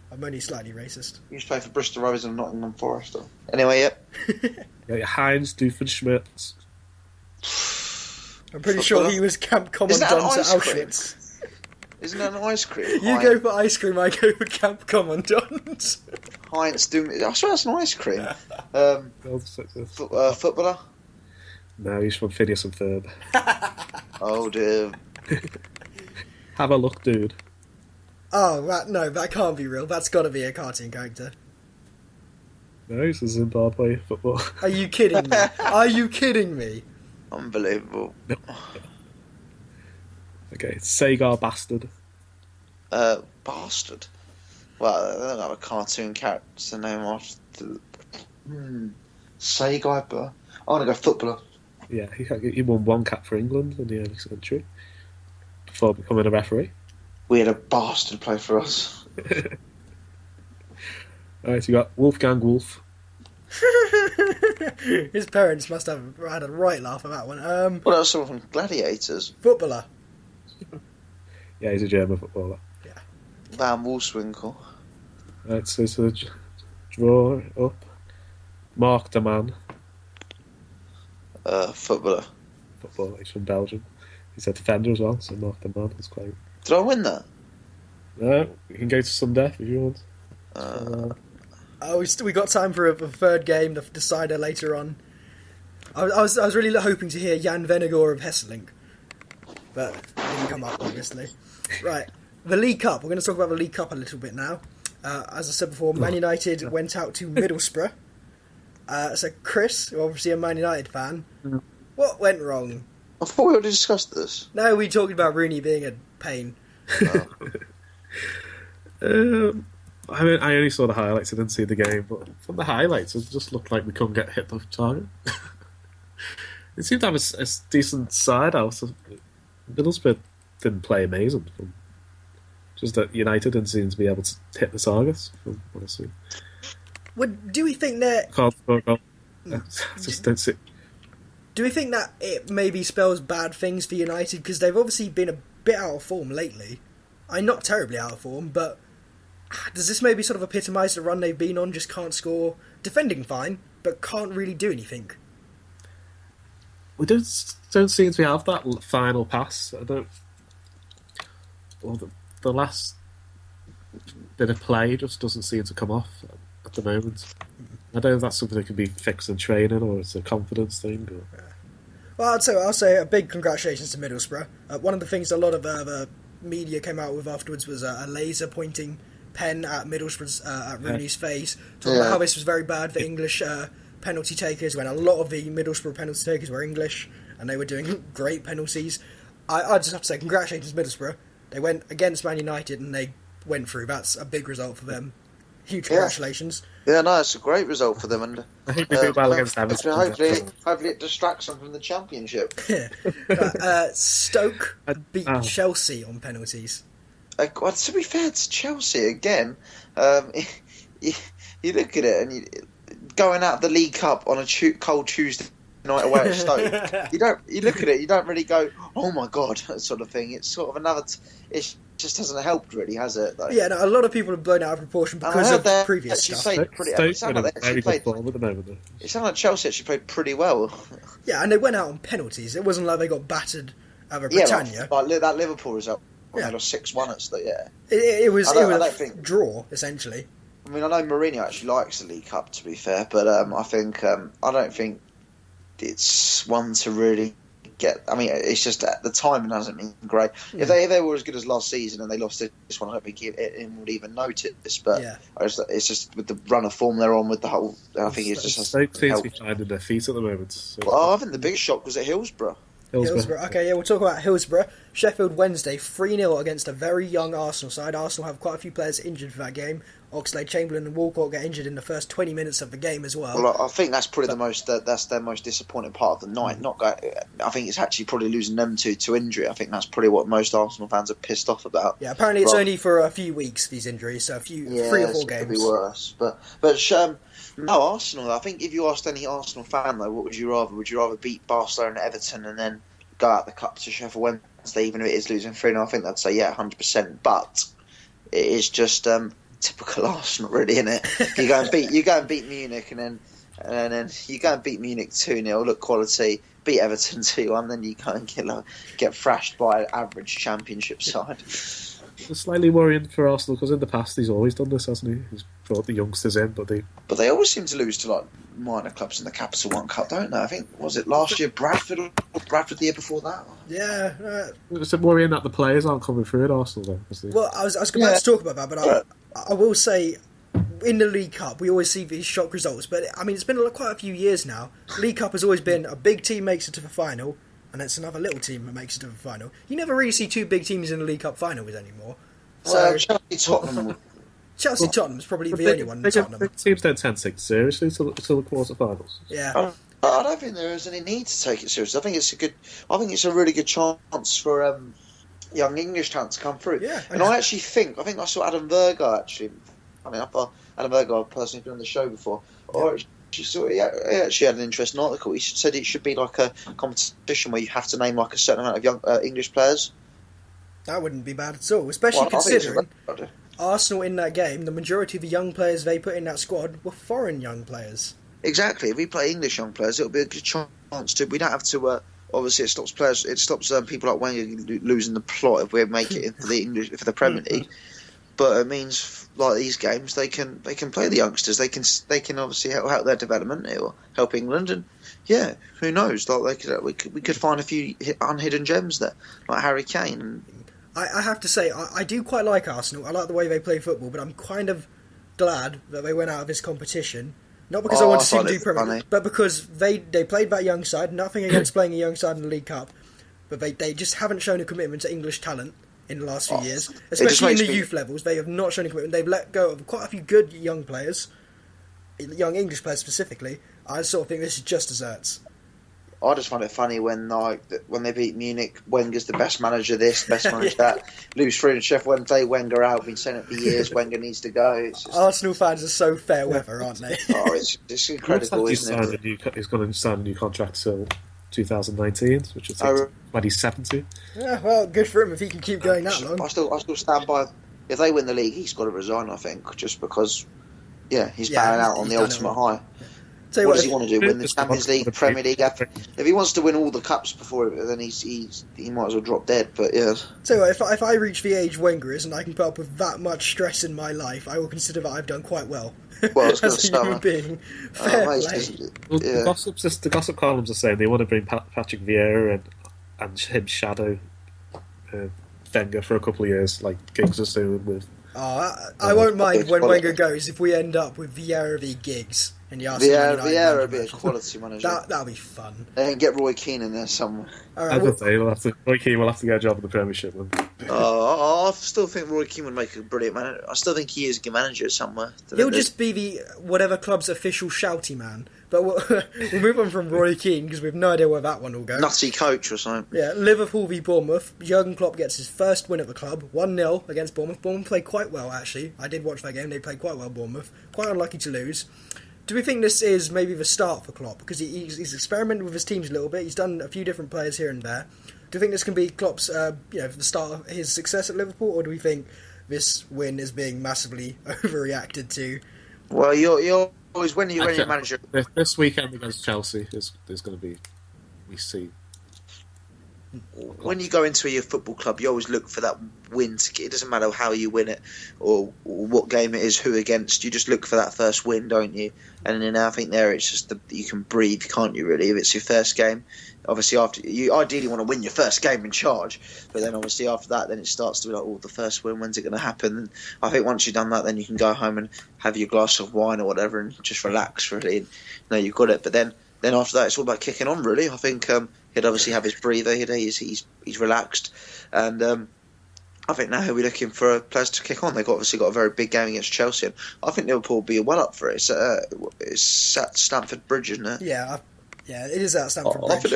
I'm only slightly racist. He used to play for Bristol Rovers and Nottingham Forest. Anyway, yep. Yeah, Heinz Doofenshmirtz. I'm pretty sure he was camp commandant at Auschwitz. Isn't that an ice cream? You go for ice cream, I go for camp commandant. Heinz Doom. I swear that's an ice cream. Footballer? No, he's from Phineas and Ferb. Oh dear. Have a look, dude. Oh, that can't be real. That's got to be a cartoon character. No, he's a Zimbabwe football. Are you kidding me? Are you kidding me? Unbelievable. No. Okay, Sagar Bastard. Bastard. Well, I don't have a cartoon character name after. Sagar, but I want to go footballer. Yeah, he won one cap for England in the early century before becoming a referee. We had a bastard play for us. Alright, so you got Wolfgang Wolf. His parents must have had a right laugh at that one. Well, that was someone from Gladiators. Footballer. Yeah, he's a German footballer. Yeah. Van Wolfswinkel. Right, so draw up. Mark de Man, Footballer. footballer. He's from Belgium. He's a defender as well, so Mark de Man is quite. Did I win that? No, you can go to some death if you want. We got time for a third game, the decider later on. I was really hoping to hear Jan Vennegoor of Hesselink, but it didn't come up, obviously. Right, the League Cup. We're going to talk about the League Cup a little bit now. As I said before, Man United went out to Middlesbrough. So Chris, you're obviously a Man United fan. What went wrong? I thought we already discussed this. No, we talked about Rooney being a pain. I mean, I only saw the highlights. I didn't see the game, but from the highlights, it just looked like we couldn't get hit the target. It seemed to have a decent side out. Middlesbrough didn't play amazing. Just that United didn't seem to be able to hit the targets, from what I see. Do we think that... Just don't see. Do we think that it maybe spells bad things for United? Because they've obviously been a bit out of form lately. Not terribly out of form, but does this maybe sort of epitomise the run they've been on? Just can't score. Defending fine, but can't really do anything. We don't seem to have that final pass. The last bit of play just doesn't seem to come off at the moment. I don't know if that's something that can be fixed in training or it's a confidence thing. Or... Well, I'll say a big congratulations to Middlesbrough. One of the things a lot of the media came out with afterwards was a laser pointing pen at Middlesbrough's at Rooney's face, talking about how this was very bad for English penalty takers, when a lot of the Middlesbrough penalty takers were English and they were doing great penalties. I just have to say congratulations Middlesbrough. They went against Man United and they went through. That's a big result for them. Huge congratulations. Yeah, no, it's a great result for them, and I think they do well against Everton. Hopefully it distracts them from the Championship. Stoke beat Chelsea on penalties. Well, to be fair to Chelsea again, you look at it and going out of the League Cup on a cold Tuesday night away at Stoke, you look at it, you don't really go, oh my god, sort of thing. It's sort of another. It just hasn't helped, really, has it? Though? Yeah, no, a lot of people have blown out of proportion because of previous stuff. It sounded like Chelsea actually played pretty well. Yeah, and they went out on penalties. It wasn't like they got battered over Britannia. Like that Liverpool result. They lost 6-1 at Stoke. Yeah, it was a draw essentially. I mean, I know Mourinho actually likes the League Cup, to be fair, but I don't think it's one to really get. I mean, it's just the timing hasn't been great. Yeah. If they were as good as last season and they lost this one, I don't think it would even notice. But it's just with the run of form they're on, with the whole. I think it's just. Stoke seems to be finding their feet at the moment. So. Well, I think the biggest shock was at Hillsborough. Okay, we'll talk about Hillsborough. Sheffield Wednesday 3-0 against a very young Arsenal side. Arsenal have quite a few players injured for that game. Oxlade-Chamberlain and Walcott get injured in the first 20 minutes of the game as well. Well, I think that's probably that's their most disappointing part of the night. I think it's actually probably losing them to injury. I think that's probably what most Arsenal fans are pissed off about. Yeah, apparently it's only for a few weeks, these injuries, so 3 or 4 games. Could be worse. But no, Arsenal. I think if you asked any Arsenal fan though, what would you rather? Would you rather beat Barcelona and Everton and then go out the cup to Sheffield Wednesday, even if it is losing 3-0? I think they'd say 100%. But it is just typical Arsenal, really, isn't it? You go and beat Munich, and then you go and beat Munich 2-0. Look, quality. Beat Everton 2-1, then you go and get thrashed by an average Championship side. It's slightly worrying for Arsenal because in the past he's always done this, hasn't he? He's brought the youngsters in, but they always seem to lose to like minor clubs in the Capital One Cup, don't they? I think was it last year Bradford the year before that? Yeah. It's worrying that the players aren't coming through at Arsenal though. Well, I was about to talk about that, but I will say in the League Cup we always see these shock results, but I mean it's been quite a few years now. League Cup has always been a big team makes it to the final, and it's another little team that makes it to the final. You never really see 2 big teams in the League Cup final anymore. So Chelsea-Tottenham is probably the only one in Tottenham. Big teams don't tend to take it seriously till the quarter-finals. Yeah. I don't think there is any need to take it seriously. I think it's a really good chance for young English talent to come through. Yeah. And I think I saw Adam Virgo actually. I mean, Adam Virgo, I've personally been on the show before. He actually had an interesting article. He said it should be like a competition where you have to name like a certain amount of young English players. That wouldn't be bad at all, especially considering Arsenal in that game, the majority of the young players they put in that squad were foreign young players. Exactly. If we play English young players, it'll be a good chance to. We don't have to. Obviously, it stops players. It stops people like Wenger losing the plot if we make it into the English for the Premier League. But it means like these games, they can play the youngsters. They can obviously help their development or help England. And yeah, who knows? Like we could find a few unhidden gems there, like Harry Kane. I have to say, I do quite like Arsenal. I like the way they play football, but I'm kind of glad that they went out of this competition. Not because I want to see them do Premier League, but because they played that young side. Nothing against playing a young side in the League Cup, but they just haven't shown a commitment to English talent in the last few years, especially in the youth levels. They have not shown a commitment. They've let go of quite a few good young players, young English players specifically. I sort of think this is just desserts. I just find it funny when they beat Munich, Wenger's the best manager this, best manager that. Lose 3 and Sheff Wed, play Wenger out. Been saying it for years. Wenger needs to go. It's just... Arsenal fans are so fair weather, aren't they? It's incredible, isn't it? He's going to sign a new contract till 2019, which is 2070. Yeah, well, good for him if he can keep going that long. I still stand by. If they win the league, he's got to resign. I think just because, he's bowing out on the ultimate high. What does he want to do? Win the Champions League, the Premier League? If he wants to win all the cups before, then he might as well drop dead. But yeah. So if I reach the age Wenger is and I can put up with that much stress in my life, I will consider that I've done quite well. Well, as a human being. Fair play. Well, the gossip columns are saying they want to bring Patrick Vieira and him shadow Wenger for a couple of years, like Giggs is doing with. I won't mind when Wenger goes if we end up with Vieira v Giggs. And Vieira would be a quality manager. That'll be fun. And get Roy Keane in there somewhere. Right, Roy Keane will have to get a job in the Premiership. I still think Roy Keane would make a brilliant manager. I still think he is a good manager somewhere. He'll just be the whatever club's official shouty man. But we'll move on from Roy Keane because we have no idea where that one will go. Nutty coach or something. Yeah, Liverpool v Bournemouth. Jurgen Klopp gets his first win at the club, 1-0 against Bournemouth. Bournemouth played quite well, actually. I did watch that game. They played quite well, Bournemouth. Quite unlucky to lose. Do we think this is maybe the start for Klopp? Because he's experimented with his teams a little bit. He's done a few different players here and there. Do you think this can be Klopp's, the start of his success at Liverpool, or do we think this win is being massively overreacted to? Well, you're always when you're manager. This weekend against Chelsea is going to be. We see. When you go into your football club, you always look for that win. It doesn't matter how you win it or what game it is, who against. You just look for that first win, don't you? And then I think there it's just you can breathe, can't you? Really, if it's your first game, obviously after you ideally want to win your first game in charge, but then obviously after that, then it starts to be like, the first win. When's it going to happen? And I think once you've done that, then you can go home and have your glass of wine or whatever and just relax. Really, and you've got it. But then after that, it's all about kicking on. Really, I think. He'd obviously have his breather. He's relaxed, and I think now he'll be looking for players to kick on. They've obviously got a very big game against Chelsea, and I think Liverpool will be well up for it. It's at Stamford Bridge, isn't it? Yeah, it is at Stamford Bridge. I think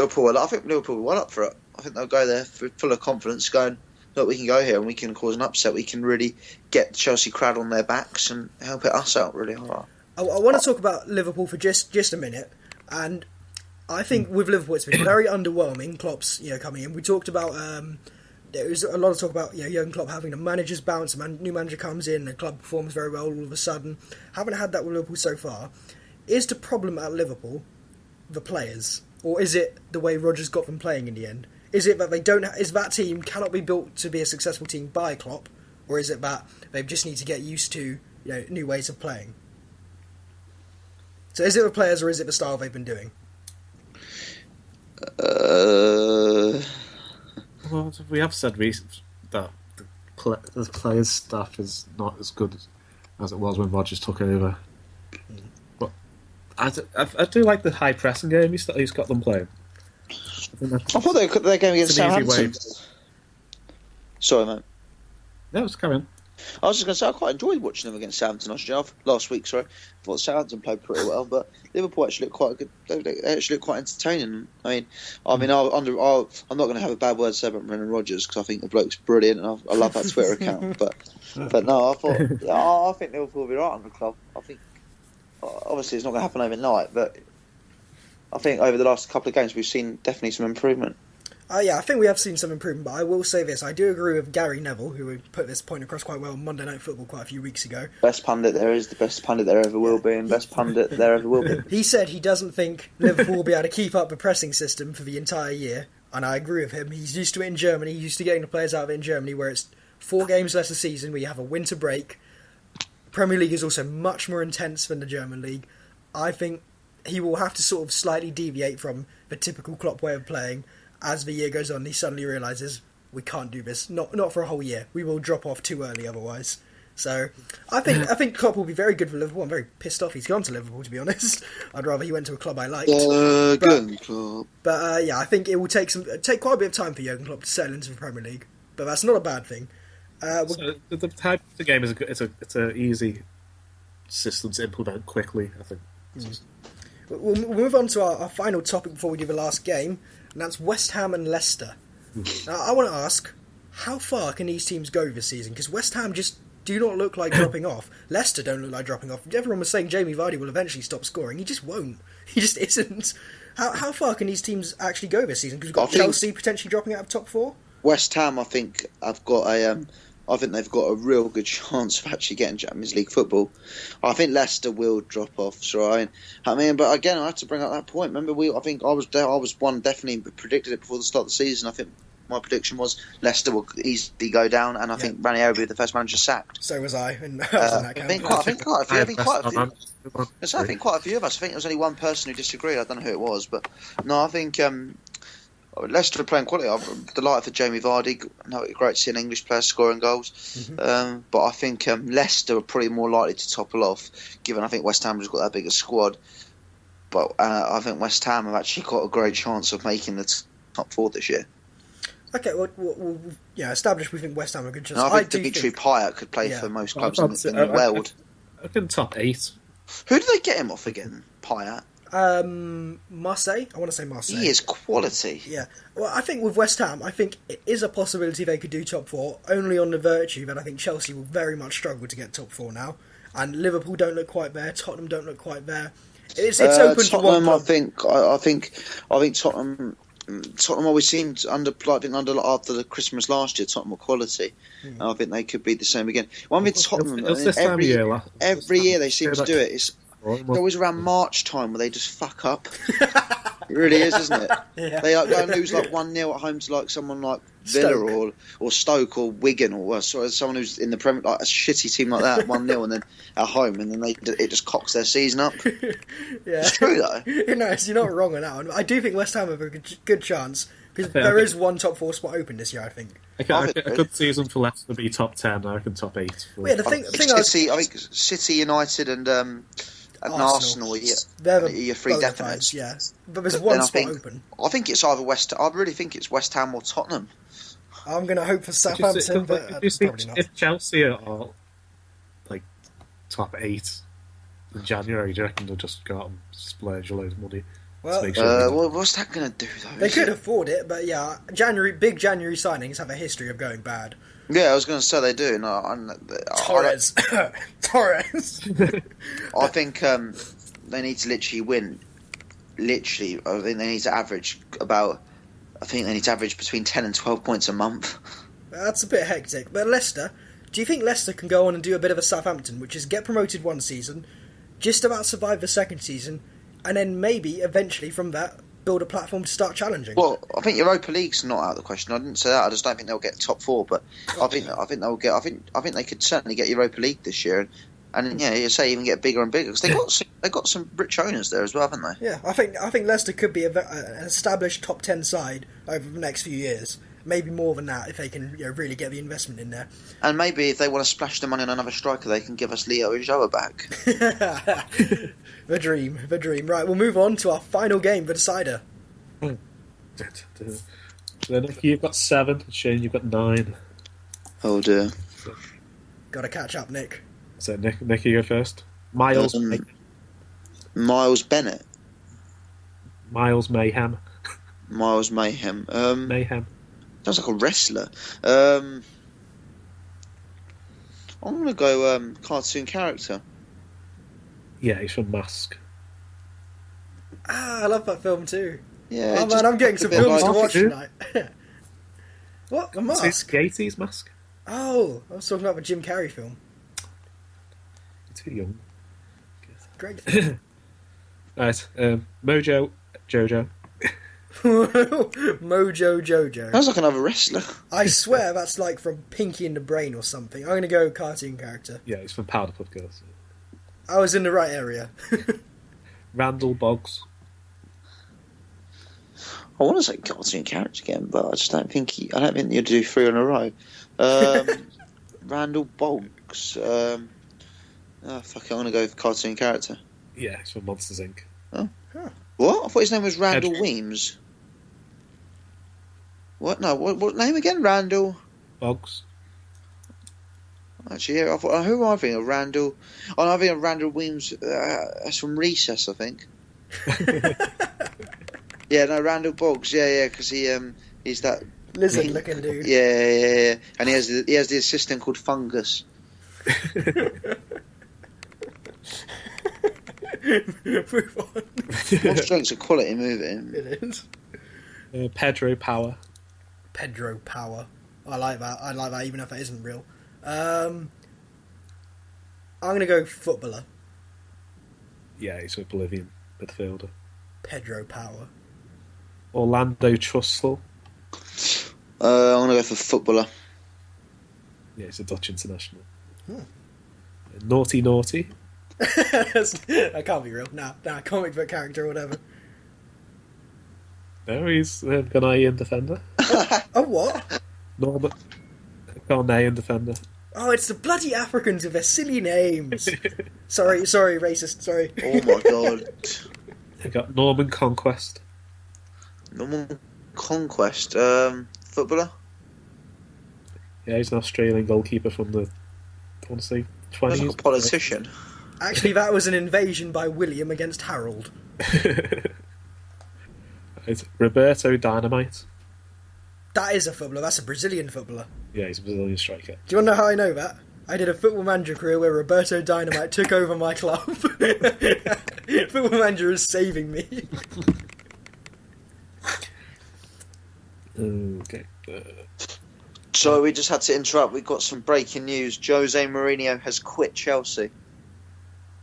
Liverpool will be well up for it. I think they'll go there full of confidence, going, look, we can go here and we can cause an upset. We can really get the Chelsea crowd on their backs and help us out really hard. I want to talk about Liverpool for just a minute, and I think with Liverpool it's been very underwhelming. Klopp's coming in. We talked about there was a lot of talk about Jurgen Klopp having a manager's bounce. A new manager comes in, the club performs very well all of a sudden. Haven't had that with Liverpool so far. Is the problem at Liverpool the players, or is it the way Rodgers got them playing in the end? Is it that is that team cannot be built to be a successful team by Klopp, or is it that they just need to get used to new ways of playing? So is it the players, or is it the style they've been doing? Well, we have said that the players' staff is not as good as it was when Rodgers took over. But I do like the high pressing game he's got them playing. I thought their game against Southampton. Sorry, mate. No, it's carry on. I was just going to say I quite enjoyed watching them against Southampton last week. Sorry, I thought Southampton played pretty well, but Liverpool actually looked quite good. They actually looked quite entertaining. I'm not going to have a bad word to say about Brendan Rodgers because I think the bloke's brilliant and I love that Twitter account. But no, I think Liverpool will be right on the club. I think obviously it's not going to happen overnight, but I think over the last couple of games we've seen definitely some improvement. Yeah, I think we have seen some improvement, but I will say this. I do agree with Gary Neville, who put this point across quite well on Monday Night Football quite a few weeks ago. Best pundit there is, the best pundit there ever will be, and best pundit there ever will be. He said he doesn't think Liverpool will be able to keep up the pressing system for the entire year, and I agree with him. He's used to it in Germany. He's used to getting the players out of it in Germany, where it's 4 games less a season, where you have a winter break. Premier League is also much more intense than the German League. I think he will have to sort of slightly deviate from the typical Klopp way of playing. As the year goes on, he suddenly realises we can't do this. Not for a whole year. We will drop off too early otherwise. So I think Klopp will be very good for Liverpool. I'm very pissed off he's gone to Liverpool, to be honest. I'd rather he went to a club I liked. Jurgen Klopp. But yeah, I think it will take quite a bit of time for Jurgen Klopp to settle into the Premier League. But that's not a bad thing. So the type of the game is it's a easy system to implement quickly, I think. We'll move on to our final topic before we do the last game, and that's West Ham and Leicester. Now, I want to ask, how far can these teams go this season? Because West Ham just do not look like dropping off. Leicester don't look like dropping off. Everyone was saying Jamie Vardy will eventually stop scoring. He just won't. He just isn't. How far can these teams actually go this season? Because we've got Chelsea potentially dropping out of top 4. West Ham, I think, I think they've got a real good chance of actually getting Champions League football. I think Leicester will drop off, so I mean, but again, I have to bring up that point. Remember, I think I was one definitely predicted it before the start of the season. I think my prediction was Leicester will easily go down, and I think Ranieri will be the first manager sacked. So was I, and I was in that camp. I think quite a few of us. I think there was only one person who disagreed. I don't know who it was, but no, I think. Leicester are playing quality. I'm delighted for Jamie Vardy. No, great to see an English player scoring goals. Mm-hmm. But I think Leicester are probably more likely to topple off, given I think West Ham has got that bigger squad. But I think West Ham have actually got a great chance of making the top 4 this year. Okay, well established we think West Ham are a good chance. And I think Dimitri Payet could play for most clubs in the world. I think top 8. Who do they get him off again, Payet? Marseille? I want to say Marseille. He is quality. Yeah. Well, I think with West Ham, I think it is a possibility they could do top 4, only on the virtue that I think Chelsea will very much struggle to get top 4 now. And Liverpool don't look quite there, Tottenham don't look quite there. It's open to one club. I think Tottenham always seemed after the Christmas last year, Tottenham were quality. And I think they could be the same again. One with Tottenham, every year they seem to do it. It's always around March time where they just fuck up. It really is, isn't it? Yeah. They go and lose 1-0 at home to someone like Villa or Stoke or Wigan or someone who's in the Premier, like a shitty team like that, 1-0 and then at home, and then it just cocks their season up. Yeah. It's true though. You're not wrong on that one. I do think West Ham have a good chance because there is one top 4 spot open this year. I think. A good season for Leicester to be top 10. I reckon top 8. Yeah, I think City, United, and Arsenal, they're your 3 definites. Yeah, but there's one spot open. I think it's either I really think it's West Ham or Tottenham. I'm going to hope for Southampton, but probably not. If Chelsea are top 8 in January, do you reckon they'll just go out and splurge a load of money? Well, what's that going to do though? They could afford it, but yeah, big January signings have a history of going bad. Yeah, I was going to say they do. Torres. I think they need to literally win. Literally, I think they need to average between 10 and 12 points a month. That's a bit hectic. But Leicester, do you think Leicester can go on and do a bit of a Southampton, which is get promoted one season, just about survive the second season, and then maybe eventually from that build a platform to start challenging? Well, I think Europa League's not out of the question. I didn't say that. I just don't think they'll get top 4, but I think they'll get. I think they could certainly get Europa League this year, and you say even get bigger and bigger because they got some rich owners there as well, haven't they? Yeah, I think Leicester could be an established top 10 side over the next few years. Maybe more than that if they can really get the investment in there. And maybe if they want to splash the money on another striker, they can give us Leo Ulloa back. The dream. Right, we'll move on to our final game, the decider. So Nicky, you've got 7. Shane, you've got 9. Oh dear. Got to catch up, Nick. So Nicky, you go first. Miles Bennett. Miles Mayhem. Miles Mayhem. Mayhem. Sounds like a wrestler. I'm going to go cartoon character. Yeah, he's from Mask. I love that film too. Yeah. Oh man, I'm getting some films to watch dude. tonight. What? A It's mask? the 80s mask. Oh, I was talking about the Jim Carrey film. You're too young. Great film. Right, Mojo Jojo. Mojo Jojo. Sounds like another wrestler. I swear that's like from Pinky and the Brain or something. I'm going to go cartoon character. Yeah, he's from Powderpuff Girls. I was in the right area. Randall Boggs. I want to say cartoon character again, but I just don't think you'd do 3 in a row. Randall Boggs. Fuck it, I'm going to go with cartoon character. Yeah, he's from Monsters Inc. Oh. Huh. What? I thought his name was Randall Ed. Weems. What? No, what name again? Randall? Boggs. Actually, yeah, who am I thinking of? Randall? Oh, no, I'm thinking of Randall Weems. That's from Recess, I think. Yeah, no, Randall Boggs. Yeah, because he's that Lizard-looking dude. Yeah, and he has the assistant called Fungus. Move on. Monster Inc.'s a quality movie. It is. Pedro Power. Pedro Power. I like that even if it isn't real. I'm going to go footballer. Yeah, he's a Bolivian midfielder. Pedro Power. Orlando Trussell. I'm going to go for footballer. Yeah, he's a Dutch international. Naughty Naughty. That can't be real. Nah, comic book character or whatever. No, he's a Ghanaian defender. Oh, what? Norman. Ghanaian defender. Oh, it's the bloody Africans with their silly names. Sorry, racist, sorry. Oh my god. They got Norman Conquest. Norman Conquest. Footballer? Yeah, he's an Australian goalkeeper from the, I want to say, 20s. Sounds like a politician. Actually, that was an invasion by William against Harold. It's Roberto Dynamite. That is a footballer. That's a Brazilian footballer. Yeah, he's a Brazilian striker. Do you want to know how I know that? I did a Football Manager career where Roberto Dynamite took over my club. Football Manager is saving me. Okay. So we just had to interrupt. We got some breaking news. Jose Mourinho has quit Chelsea.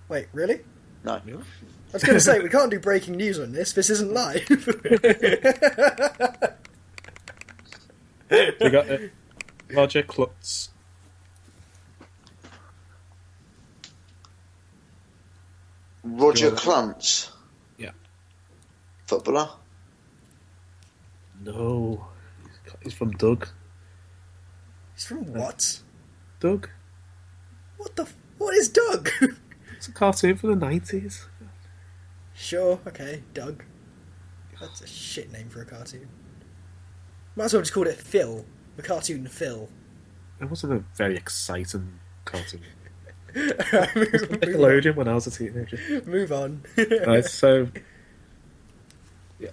Wait, really? No. Yeah. I was going to say, we can't do breaking news on this. This isn't live. We got Roger Klutz. Roger Sure. Kluntz. Yeah. Footballer. No. He's from Doug. He's from what? Doug? What is Doug? It's a cartoon from the 90s. Sure, okay, Doug. That's a shit name for a cartoon. Might as well just call it Phil. The cartoon Phil. It wasn't a very exciting cartoon. move Nickelodeon when I was a teenager. Move on. Right, so... Yeah.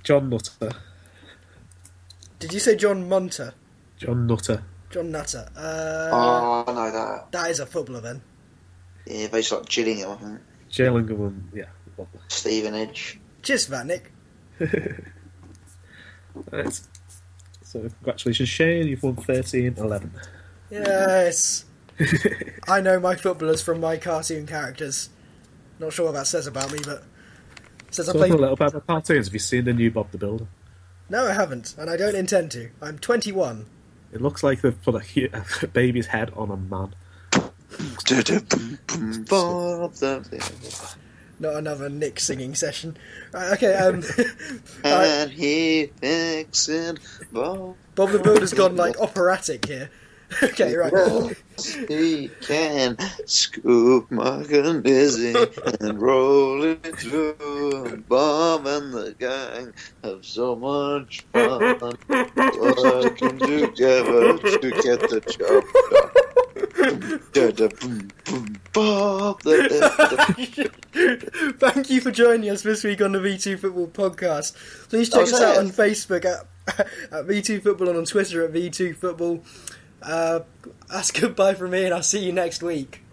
John Nutter. Did you say John Munter? John Nutter. John Nutter. I know that. That is a footballer then. Yeah, based like Gillingham, I think. Gillingham, yeah. Stevenage. Cheers for that, Nick. Right. So, congratulations, Shane. You've won 13-11. Yes. I know my footballers from my cartoon characters. Not sure what that says about me, but it says I Talking played. a little bit about cartoons. Have you seen the new Bob the Builder? No, I haven't, and I don't intend to. I'm 21. It looks like they've put a baby's head on a man. Not another Nick singing session. Right, okay, And he thinks it Bob the Builder's gone like operatic here. Okay, right. He can scoop Mark and Izzy and roll it through. Bob and the gang have so much fun working together to get the job done. Bob Thank you for joining us this week on the V2 Football Podcast. Please check us out on Facebook at V2 Football and on Twitter at V2 Football. That's goodbye from me, and I'll see you next week.